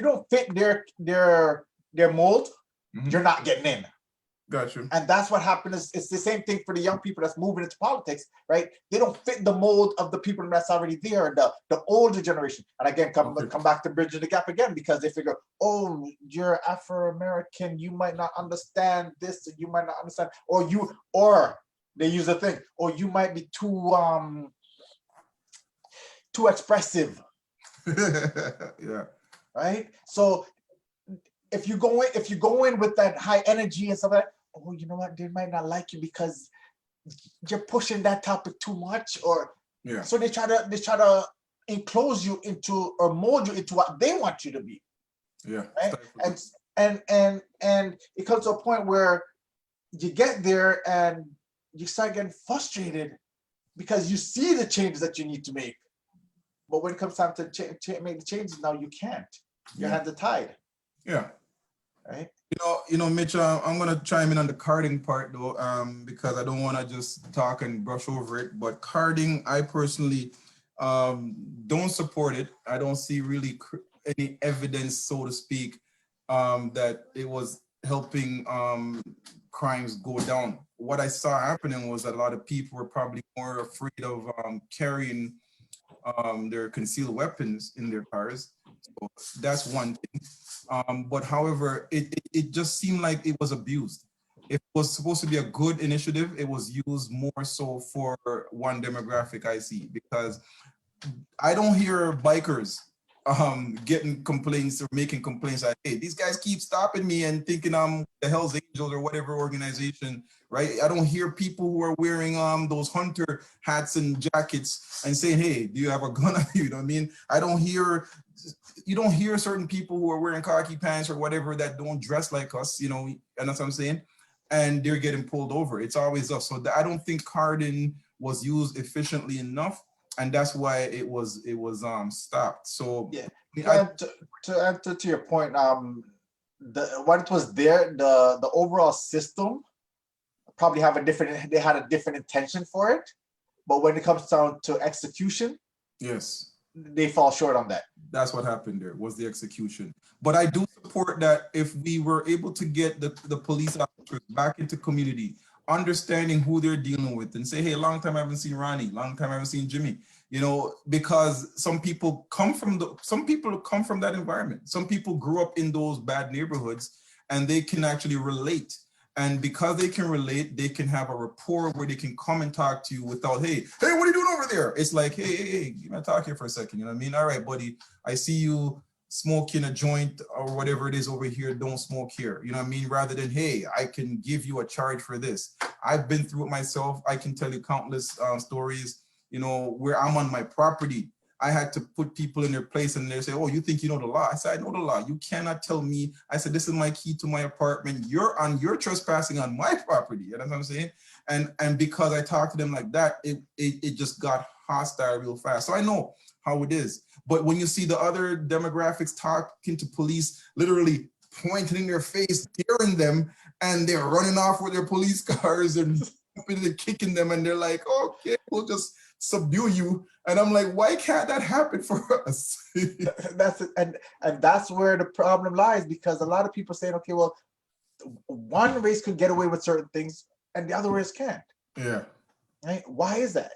don't fit their mold, you're not getting in. Gotcha. And that's what happened. It's the same thing for the young people that's moving into politics, right? They don't fit the mold of the people that's already there, the older generation. And again, come back to bridging the gap again, because they figure, oh, you're Afro-American, you might not understand this, and you might not understand, or they use a thing, or you might be too expressive. Yeah. Right. So if you go in with that high energy and stuff like that, oh, you know what? They might not like you because you're pushing that topic too much, or yeah. So they try to enclose you into, or mold you into what they want you to be. Yeah. Right. And it comes to a point where you get there and you start getting frustrated because you see the changes that you need to make. But when it comes time to make the changes, now you can't. Your hands are tied. Yeah. Right. Mitch, I'm gonna chime in on the carding part though, because I don't want to just talk and brush over it. But carding, I personally don't support it. I don't see really any evidence, so to speak, that it was helping crimes go down. What I saw happening was that a lot of people were probably more afraid of carrying their concealed weapons in their cars. So that's one thing. But however, it just seemed like it was abused. It was supposed to be a good initiative. It was used more so for one demographic I see, because I don't hear bikers getting complaints or making complaints like, hey, these guys keep stopping me and thinking I'm the Hell's Angels or whatever organization, right? I don't hear people who are wearing those hunter hats and jackets and saying, hey, do you have a gun on you? You know what I mean? You don't hear certain people who are wearing khaki pants or whatever that don't dress like us, and that's what I'm saying. And they're getting pulled over. It's always us. So I don't think carding was used efficiently enough, and that's why it was stopped. So yeah, to answer to your point, when it was there, the overall system probably they had a different intention for it, but when it comes down to execution, yes, they fall short on that. That's what happened there, was the execution. But I do support that if we were able to get the police officers back into community, understanding who they're dealing with, and say, hey, long time I haven't seen Ronnie, long time I haven't seen Jimmy, because some people come from that environment. Some people grew up in those bad neighborhoods and they can actually relate. And because they can relate, they can have a rapport where they can come and talk to you without, hey, what are you doing over there? It's like, hey, you might talk here for a second. You know what I mean? All right, buddy, I see you smoking a joint or whatever it is over here. Don't smoke here. You know what I mean? Rather than, hey, I can give you a charge for this. I've been through it myself. I can tell you countless stories, where I'm on my property. I had to put people in their place and they say, oh, you think you know the law? I said, I know the law. You cannot tell me. I said, this is my key to my apartment. You're trespassing on my property. You know what I'm saying? And because I talked to them like that, it just got hostile real fast. So I know how it is. But when you see the other demographics talking to police, literally pointing in their face, daring them, and they're running off with their police cars and kicking them, and they're like, okay, we'll just subdue you. And I'm like, why can't that happen for us? That's it. And that's where the problem lies, because a lot of people saying, okay, well, one race could get away with certain things and the other race can't. Yeah. Right? Why is that?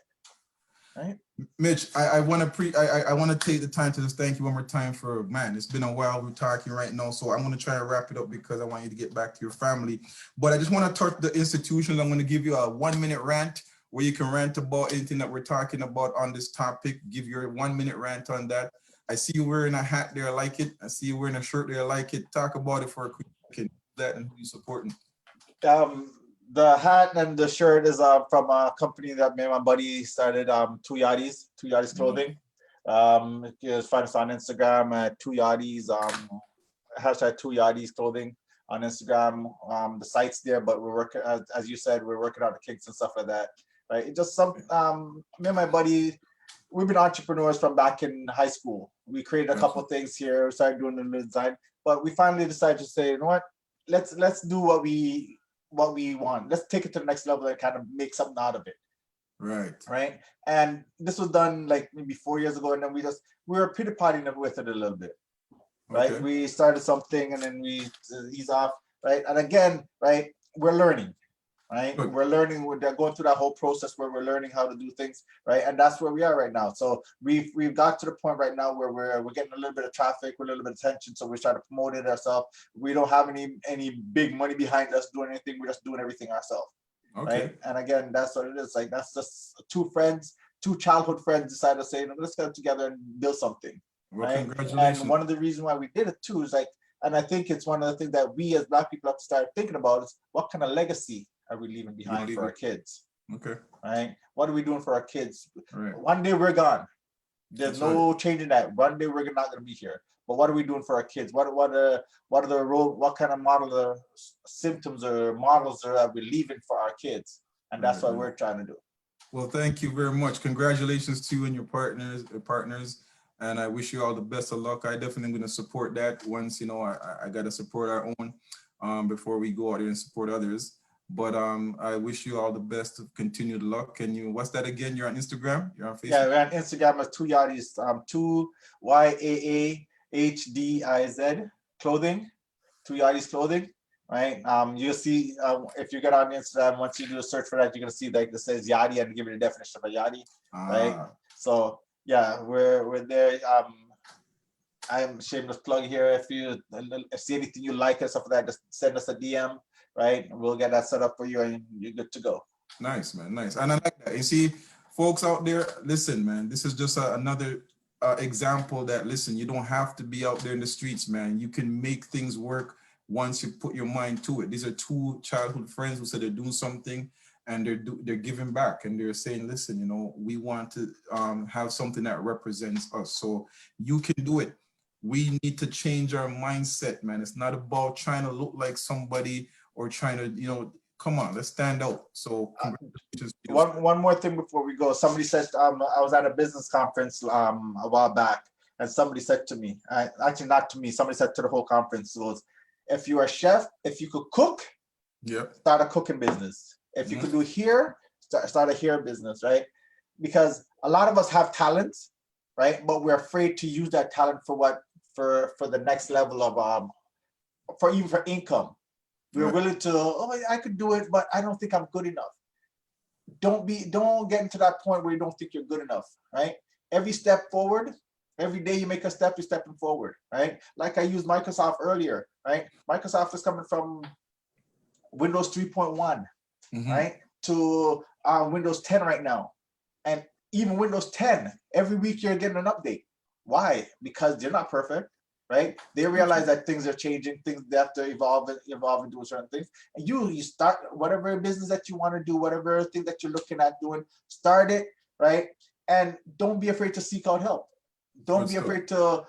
Right? Mitch, I want to take the time to just thank you one more time for, man, it's been a while we're talking right now, so I'm going to try to wrap it up because I want you to get back to your family. But I just want to touch the institutions. I'm going to give you a 1-minute rant where you can rant about anything that we're talking about on this topic. Give your 1-minute rant on that. I see you wearing a hat there, I like it. I see you wearing a shirt there, I like it. Talk about it for a quick second. That and who you supporting. The hat and the shirt is from a company that me and my buddy started, Two Yachties Clothing. You can find us on Instagram at Two Yachties, hashtag Two Yachties Clothing on Instagram. The site's there, but we're working, as you said, we're working out the kinks and stuff like that. Right? It just me and my buddy, we've been entrepreneurs from back in high school. We created a couple things here, started doing the design, but we finally decided to say, you know what? Let's do what we want. Let's take it to the next level and kind of make something out of it. Right. And this was done like maybe 4 years ago, and then we were pitty-potting with it a little bit. Right. Okay. We started something and then we ease off. Right. And again, right, we're learning. Right. Good. We're learning. We're going through that whole process where we're learning how to do things. Right. And that's where we are right now. So we've got to the point right now where we're getting a little bit of traffic, we're a little bit of attention. So we're trying to promote it ourselves. We don't have any big money behind us doing anything. We're just doing everything ourselves. Okay. Right. And again, that's what it is. Like, that's just two childhood friends decided to say, let's get together and build something. Well, right. Congratulations. And one of the reasons why we did it too is like, and I think it's one of the things that we as Black people have to start thinking about is what kind of legacy are we leaving behind for our kids? Okay. Right? What are we doing for our kids? Right. One day we're gone. There's no changing that. One day we're not going to be here. But what are we doing for our kids? What kind of model symptoms or models are we leaving for our kids? And that's Right, what right. we're trying to do. Well, thank you very much. Congratulations to you and your partners. And I wish you all the best of luck. I definitely am going to support that once, you know, I got to support our own before we go out there and support others. But I wish you all the best of continued luck. And you, what's that again? You're on Instagram? You're on Facebook? Yeah, we're on Instagram as 2 Yardis, 2 YAAHDIZ clothing, 2 Yardis clothing, right? You'll see if you get on Instagram, once you do a search for that, you're gonna see like that says Yadi and give you the definition of a Yadi, right? So yeah, we're there. I'm shameless plug here. If you see anything you like or stuff like that, just send us a DM, right? We'll get that set up for you and you're good to go. Nice, man, nice. And I like that. You see, folks out there, listen, man, this is just another example that, listen, you don't have to be out there in the streets, man. You can make things work once you put your mind to it. These are two childhood friends who said they're doing something and they're giving back and they're saying, listen, you know, we want to have something that represents us. So you can do it. We need to change our mindset, man. It's not about trying to look like somebody or trying to, you know, come on, let's stand out. So congratulations. One more thing before we go. Somebody said I was at a business conference a while back, and somebody said to me, actually not to me, somebody said to the whole conference, was, if you're a chef, if you could cook, start a cooking business. If you could do hair, start a hair business, right? Because a lot of us have talents, right? But we're afraid to use that talent for what, for the next level of even for income. We're willing to, oh, I could do it, but I don't think I'm good enough. Don't get into that point where you don't think you're good enough, right? Every step forward, every day you make a step, you're stepping forward, right? Like I used Microsoft earlier, right? Microsoft is coming from Windows 3.1, right? To Windows 10 right now. And even Windows 10, every week you're getting an update. Why? Because they're not perfect, right? They realize that things are changing, things they have to evolve and do certain things. And you start whatever business that you want to do, whatever thing that you're looking at doing, start it, right? And don't be afraid to seek out help. Don't be afraid to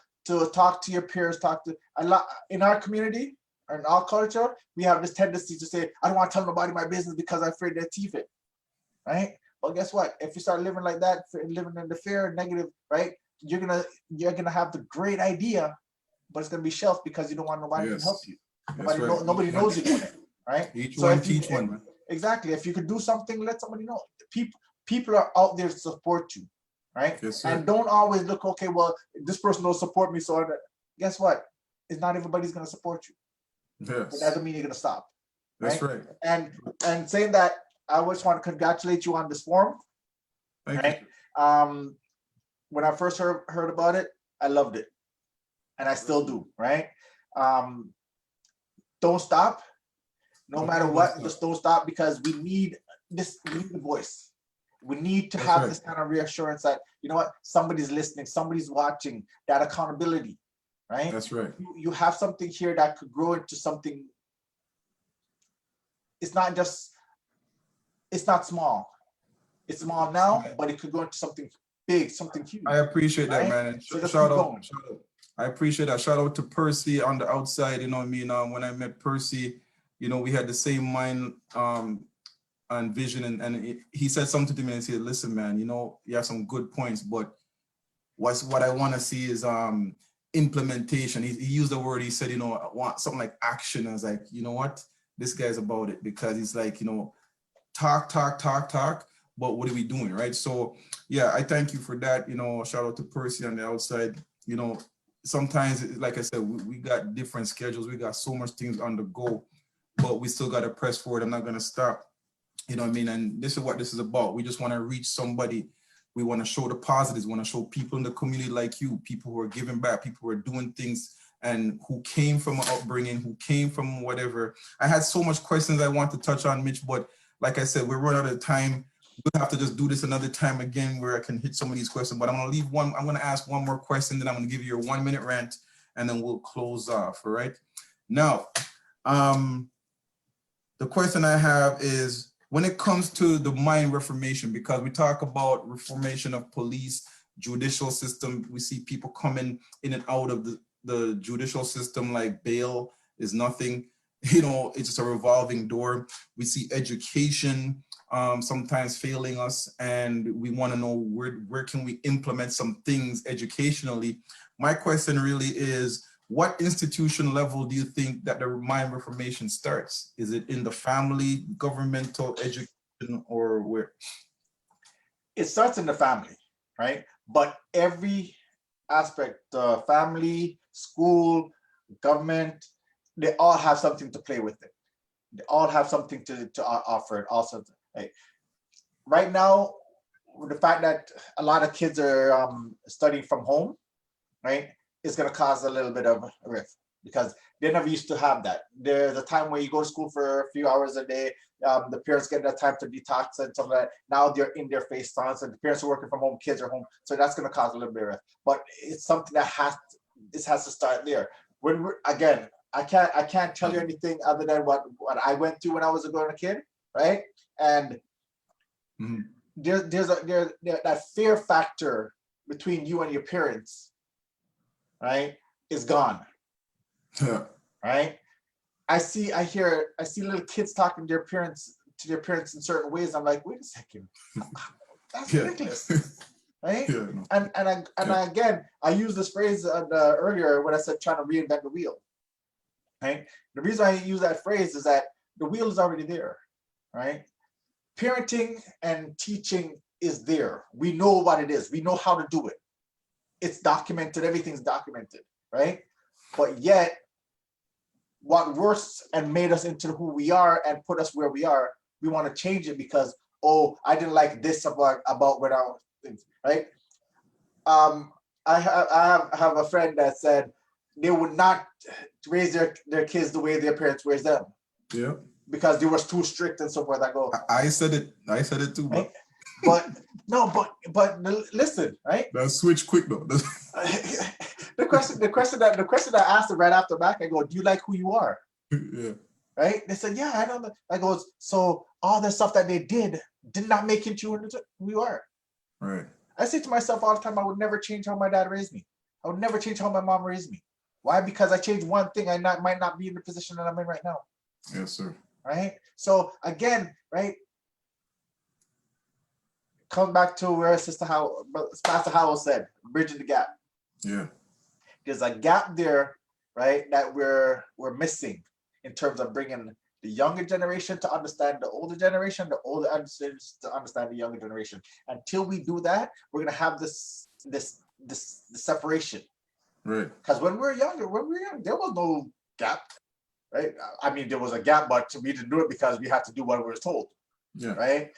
talk to your peers, talk to a lot in our community or in our culture. We have this tendency to say, I don't want to tell nobody my business because I'm afraid they'll thief it, right? Well, guess what? If you start living like that, living in the fear, negative, right? You're gonna have the great idea, but it's gonna be shelved because you don't want nobody to help you. Nobody knows you doing it, right? Each so one if you, teach one, man. Exactly. If you could do something, let somebody know. People are out there to support you, right? Yes, and don't always look, okay, well, this person don't support me, so guess what? It's not everybody's gonna support you. It doesn't mean you're gonna stop. That's right. And saying that, I just want to congratulate you on this forum. Thank you. When I first heard about it, I loved it, and I still do, right? Don't stop, no matter what. Just don't stop, because we need this. We need a voice. We need to have this kind of reassurance that, you know what, somebody's listening, somebody's watching. That accountability, right? That's right. You have something here that could grow into something. It's not small. It's small now, but it could go into something big, something huge. I appreciate that, man. So shout out. I appreciate that. Shout out to Percy on the outside. You know what I mean? When I met Percy, you know, we had the same mind and vision, and he said something to me and said, listen, man, you know, you have some good points, but what I want to see is implementation. He used the word, he said, you know, I want something like action. I was like, you know what? This guy's about it, because he's like, you know, talk, but what are we doing, right? So yeah, I thank you for that. You know, shout out to Percy on the outside. You know, sometimes, like I said, we got different schedules, we got so much things on the go, but we still got to press forward. I'm not going to stop, you know what I mean? And this is what this is about. We just want to reach somebody. We want to show the positives. We want to show people in the community like you, people who are giving back, people who are doing things and who came from an upbringing, who came from whatever. I had so much questions I want to touch on, Mitch, but like I said, we're running out of time. We'll have to just do this another time again where I can hit some of these questions, but I'm going to leave one. I'm going to ask one more question, then I'm going to give you your 1 minute rant, and then we'll close off. All right. Now, the question I have is, when it comes to the mind reformation, because we talk about reformation of police, judicial system, we see people coming in and out of the judicial system like bail is nothing. You know, it's just a revolving door. We see education, sometimes failing us, and we want to know where can we implement some things educationally. My question really is, what institution level do you think that the mind reformation starts? Is it in the family, governmental, education, or where? It starts in the family, right? But every aspect, family, school, government, they all have something to play with it. They all have something to offer it also. Right? Right now, the fact that a lot of kids are studying from home, right, is going to cause a little bit of a rift because they never used to have that. There's a time where you go to school for a few hours a day. The parents get that time to detox and stuff like that. Now they're in their face tons, and the parents are working from home, kids are home. So that's going to cause a little bit of rift. But it's something that has to start there. When we're, again, I can't tell you anything other than what I went through when I was a growing kid, right? And there's that fear factor between you and your parents, right, is gone. Yeah. Right? I see little kids talking to their parents in certain ways. I'm like, wait a second, that's ridiculous. Right? Yeah, no. And again, I used this phrase earlier when I said trying to reinvent the wheel. Right? The reason I use that phrase is that the wheel is already there. Right? Parenting and teaching is there. We know what it is. We know how to do it. It's documented. Everything's documented. Right? But yet, what works and made us into who we are and put us where we are, we want to change it because, oh, I didn't like this about when I was things, right? I have a friend that said they would not raise their kids the way their parents raised them. Yeah. Because they were too strict and so forth. I go, I said it too, bro. right? But no, but listen, right? That switch quick though. The question that I asked them right after back, I go, do you like who you are? Yeah. Right? They said, yeah, I don't know. I goes, so all the stuff that they did not make you who you are. Right. I say to myself all the time, I would never change how my dad raised me. I would never change how my mom raised me. Why? Because I changed one thing, I might not be in the position that I'm in right now. Yes, sir. Right? So again, right? Come back to where Pastor Howell said, bridging the gap. Yeah. There's a gap there, right, that we're missing in terms of bringing the younger generation to understand the older generation, the older understands to understand the younger generation. Until we do that, we're gonna have this separation. Right. Because when we were young, there was no gap, right? I mean, there was a gap, but we didn't do it because we had to do what we were told. Yeah. Right.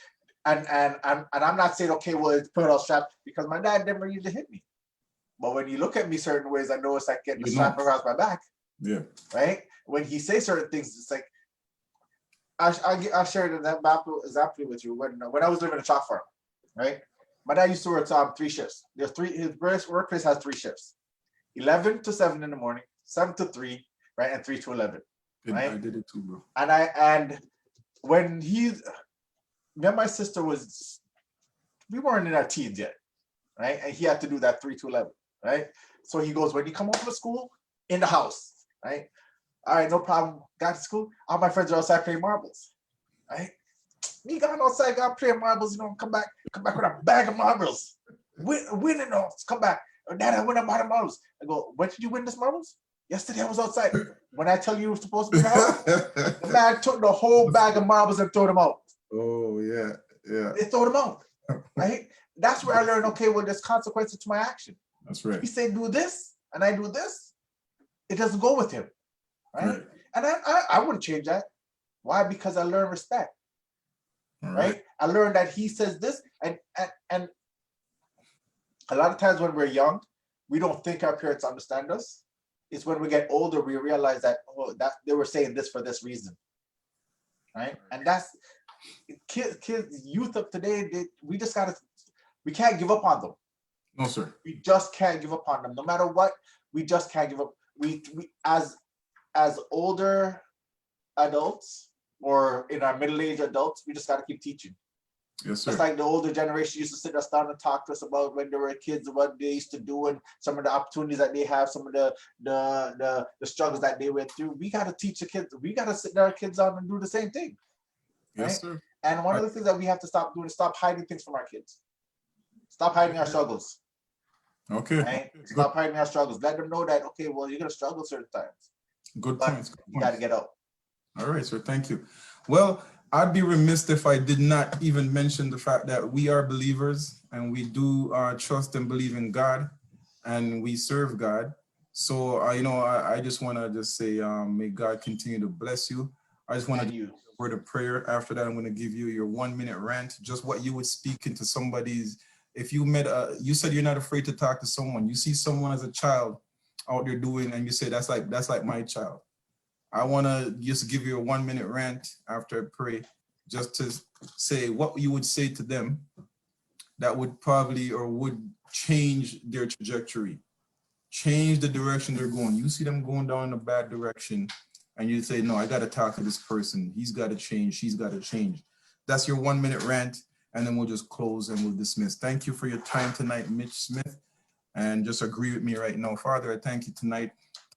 And I'm not saying, okay, well, it's put on strap because my dad never used to hit me. But when you look at me certain ways, I know it's like getting the strap around my back. Yeah. Right. When he says certain things, it's like I shared an example with you when I was living in a chalk farm. Right. My dad used to work 3 shifts. His workplace has 3 shifts: 11 to 7 in the morning, 7 to 3, right, and 3 to 11. Right. I did it too, bro. And when me and my sister we weren't in our teens yet, right? And he had to do that 3 to 11, right? So he goes, when you come home from school, in the house, right? All right, no problem. Got to school. All my friends are outside playing marbles, right? Me going outside, got playing marbles, come back with a bag of marbles. Winning those, come back. Dad, I win a lot of marbles. I go, when did you win this marbles? Yesterday I was outside. When I tell you were supposed to be in the house, the man took the whole bag of marbles and threw them out. Oh, yeah. Yeah. They throw them out, right? That's where I learned, okay, well, there's consequences to my action. That's right. He said, do this, and I do this. It doesn't go with him, right? And I wouldn't change that. Why? Because I learned respect, right? I learned that he says this, and a lot of times when we're young, we don't think our parents understand us. It's when we get older, we realize that, oh, that they were saying this for this reason, right? And that's kids, youth of today, we can't give up on them. No, sir. We just can't give up on them. No matter what, we just can't give up. We as older adults or in our middle-aged adults, we just got to keep teaching. Yes, sir. It's like the older generation used to sit us down and talk to us about when they were kids, what they used to do, and some of the opportunities that they have, some of the struggles that they went through. We got to teach the kids. We got to sit our kids down and do the same thing. Yes, right? sir. And one of the things that we have to stop doing is stop hiding things from our kids. Stop hiding our struggles. Okay. Right? Stop hiding our struggles. Let them know that, okay, well, you're going to struggle certain times. Good But points. Good you got to points. get out. All right, sir. Thank you. Well, I'd be remiss if I did not even mention the fact that we are believers and we do trust and believe in God and we serve God. So, you know, I just want to just say, may God continue to bless you. I just want to do a word of prayer. After that, I'm going to give you your 1-minute rant, just what you would speak into somebody's. If you met, you said you're not afraid to talk to someone. You see someone as a child out there doing, and you say, that's like my child. I want to just give you a 1-minute rant after I pray, just to say what you would say to them that would probably or would change their trajectory, change the direction they're going. You see them going down in a bad direction and you say, no, I got to talk to this person. He's got to change. She's got to change. That's your 1-minute rant. And then we'll just close and we'll dismiss. Thank you for your time tonight, Mitch Smith. And just agree with me right now. Father, I thank you tonight.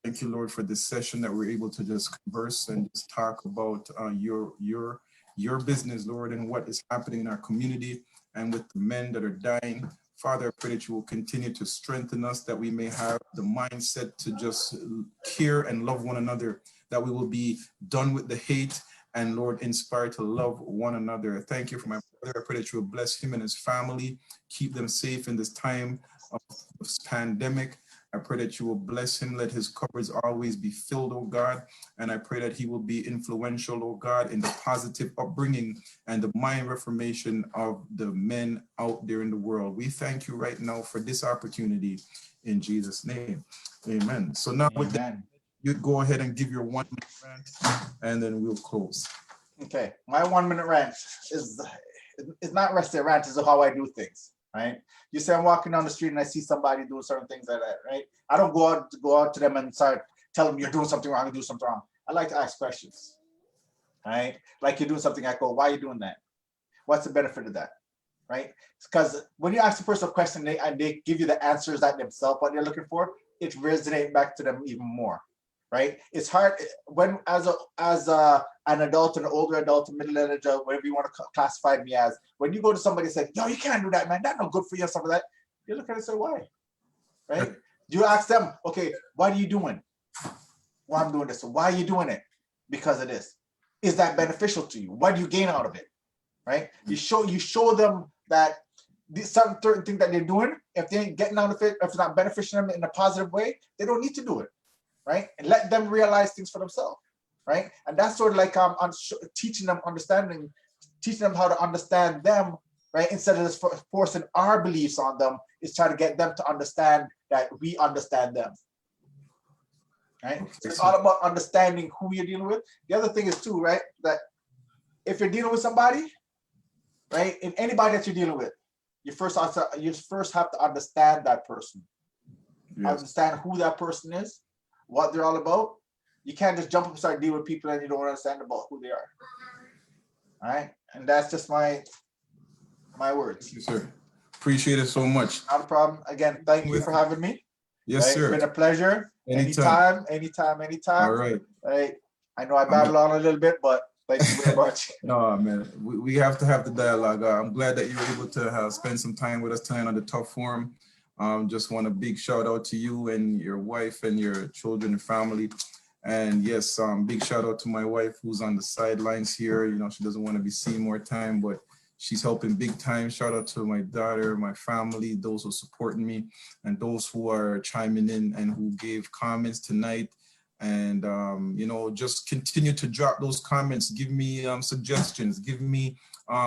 Thank you, Lord, for this session that we're able to just converse and just talk about your business, Lord, and what is happening in our community and with the men that are dying. Father, I pray that you will continue to strengthen us, that we may have the mindset to just care and love one another, that we will be done with the hate and, Lord, inspired to love one another. Thank you for my brother. I pray that you will bless him and his family, keep them safe in this time of this pandemic. I pray that you will bless him. Let his cupboards always be filled, oh God. And I pray that he will be influential, oh God, in the positive upbringing and the mind reformation of the men out there in the world. We thank you right now for this opportunity in Jesus' name. Amen. So now with that, you go ahead and give your 1-minute rant and then we'll close. Okay. My 1-minute rant is not rest a rant, is how I do things. Right? You say I'm walking down the street and I see somebody doing certain things like that, right? I don't go out to them and start tell them you're doing something wrong, you do something wrong. I like to ask questions. Right? Like you're doing something, I go, why are you doing that? What's the benefit of that? Right? Because when you ask the person a question and they give you the answers that themselves what they're looking for, it resonates back to them even more. Right? It's hard when as an adult, an older adult, a middle adult, whatever you want to classify me as, when you go to somebody and say, yo, you can't do that, man, that's not good for you, stuff like that, you look at it and say, why? Right? You ask them, okay, what are you doing? Well, I'm doing this. So why are you doing it? Because of this. Is that beneficial to you? What do you gain out of it? Right? You show them that these certain things that they're doing, if they ain't getting out of it, if it's not beneficial to them in a positive way, they don't need to do it. Right? And let them realize things for themselves. Right? And that's sort of like teaching them how to understand them, right? Instead of just forcing our beliefs on them, is trying to get them to understand that we understand them. Right? So it's all about understanding who you're dealing with. The other thing is too, right, that if you're dealing with somebody, right, and anybody that you're dealing with, you first have to understand that person. Yes. Understand who that person is, what they're all about. You can't just jump up and start dealing with people and you don't understand about who they are. All right, and that's just my words. Thank you, sir. Appreciate it so much. Not a problem. Again, thank you for having me. Yes, right? sir. It's been a pleasure. Anytime. All right. Right. I know I babble on a little bit, but thank you very much. No, man, we have to have the dialogue. I'm glad that you were able to spend some time with us tonight on the Tough Forum. Just want a big shout out to you and your wife and your children and family. And yes, big shout out to my wife who's on the sidelines here. You know, she doesn't want to be seen more time, but she's helping big time. Shout out to my daughter, my family, those who are supporting me, and those who are chiming in and who gave comments tonight. And, you know, just continue to drop those comments. Give me suggestions. Give me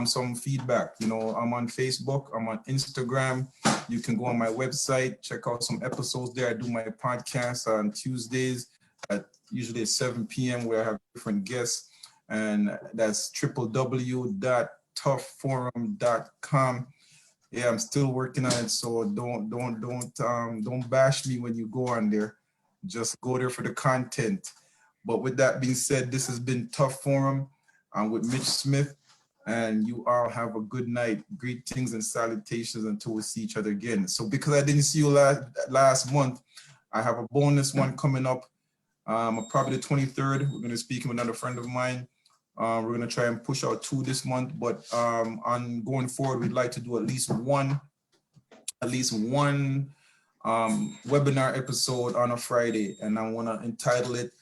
some feedback. You know, I'm on Facebook. I'm on Instagram. You can go on my website, check out some episodes there. I do my podcast on Tuesdays at usually at 7 p.m. where I have different guests. And that's www.toughforum.com. Yeah, I'm still working on it. So don't bash me when you go on there. Just go there for the content. But with that being said, this has been Tough Forum. I'm with Mitch Smith, and you all have a good night. Greetings and salutations until we see each other again. So because I didn't see you last month, I have a bonus one coming up. Probably the 23rd. We're going to speak with another friend of mine. We're gonna try and push out 2 this month, but on going forward, we'd like to do at least one webinar episode on a Friday, and I want to entitle it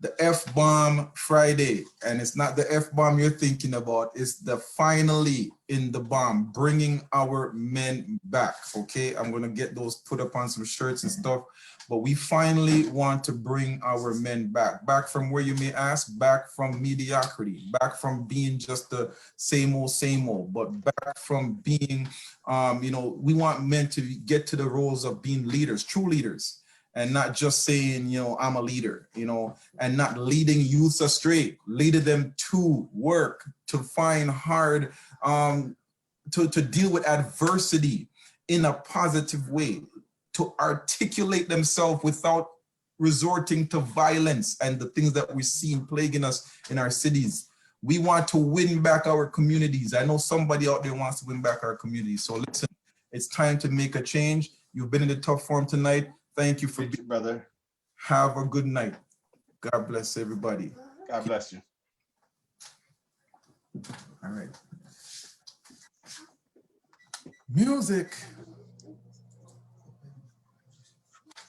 the F.B.O.M.B Friday. And it's not the F-bomb you're thinking about, it's the finally in the bomb, bringing our men back. Okay, I'm gonna get those put up on some shirts and stuff, but we finally want to bring our men back from where, you may ask, back from mediocrity, back from being just the same old, but back from being we want men to get to the roles of being leaders, true leaders, and not just saying, I'm a leader, and not leading youth astray, leading them to work, to find hard, to deal with adversity in a positive way, to articulate themselves without resorting to violence and the things that we're seeing plaguing us in our cities. We want to win back our communities. I know somebody out there wants to win back our communities. So listen, it's time to make a change. You've been in the tough form tonight. Thank you for Thank you, brother. Have a good night. God bless everybody. God bless you. All right. Music.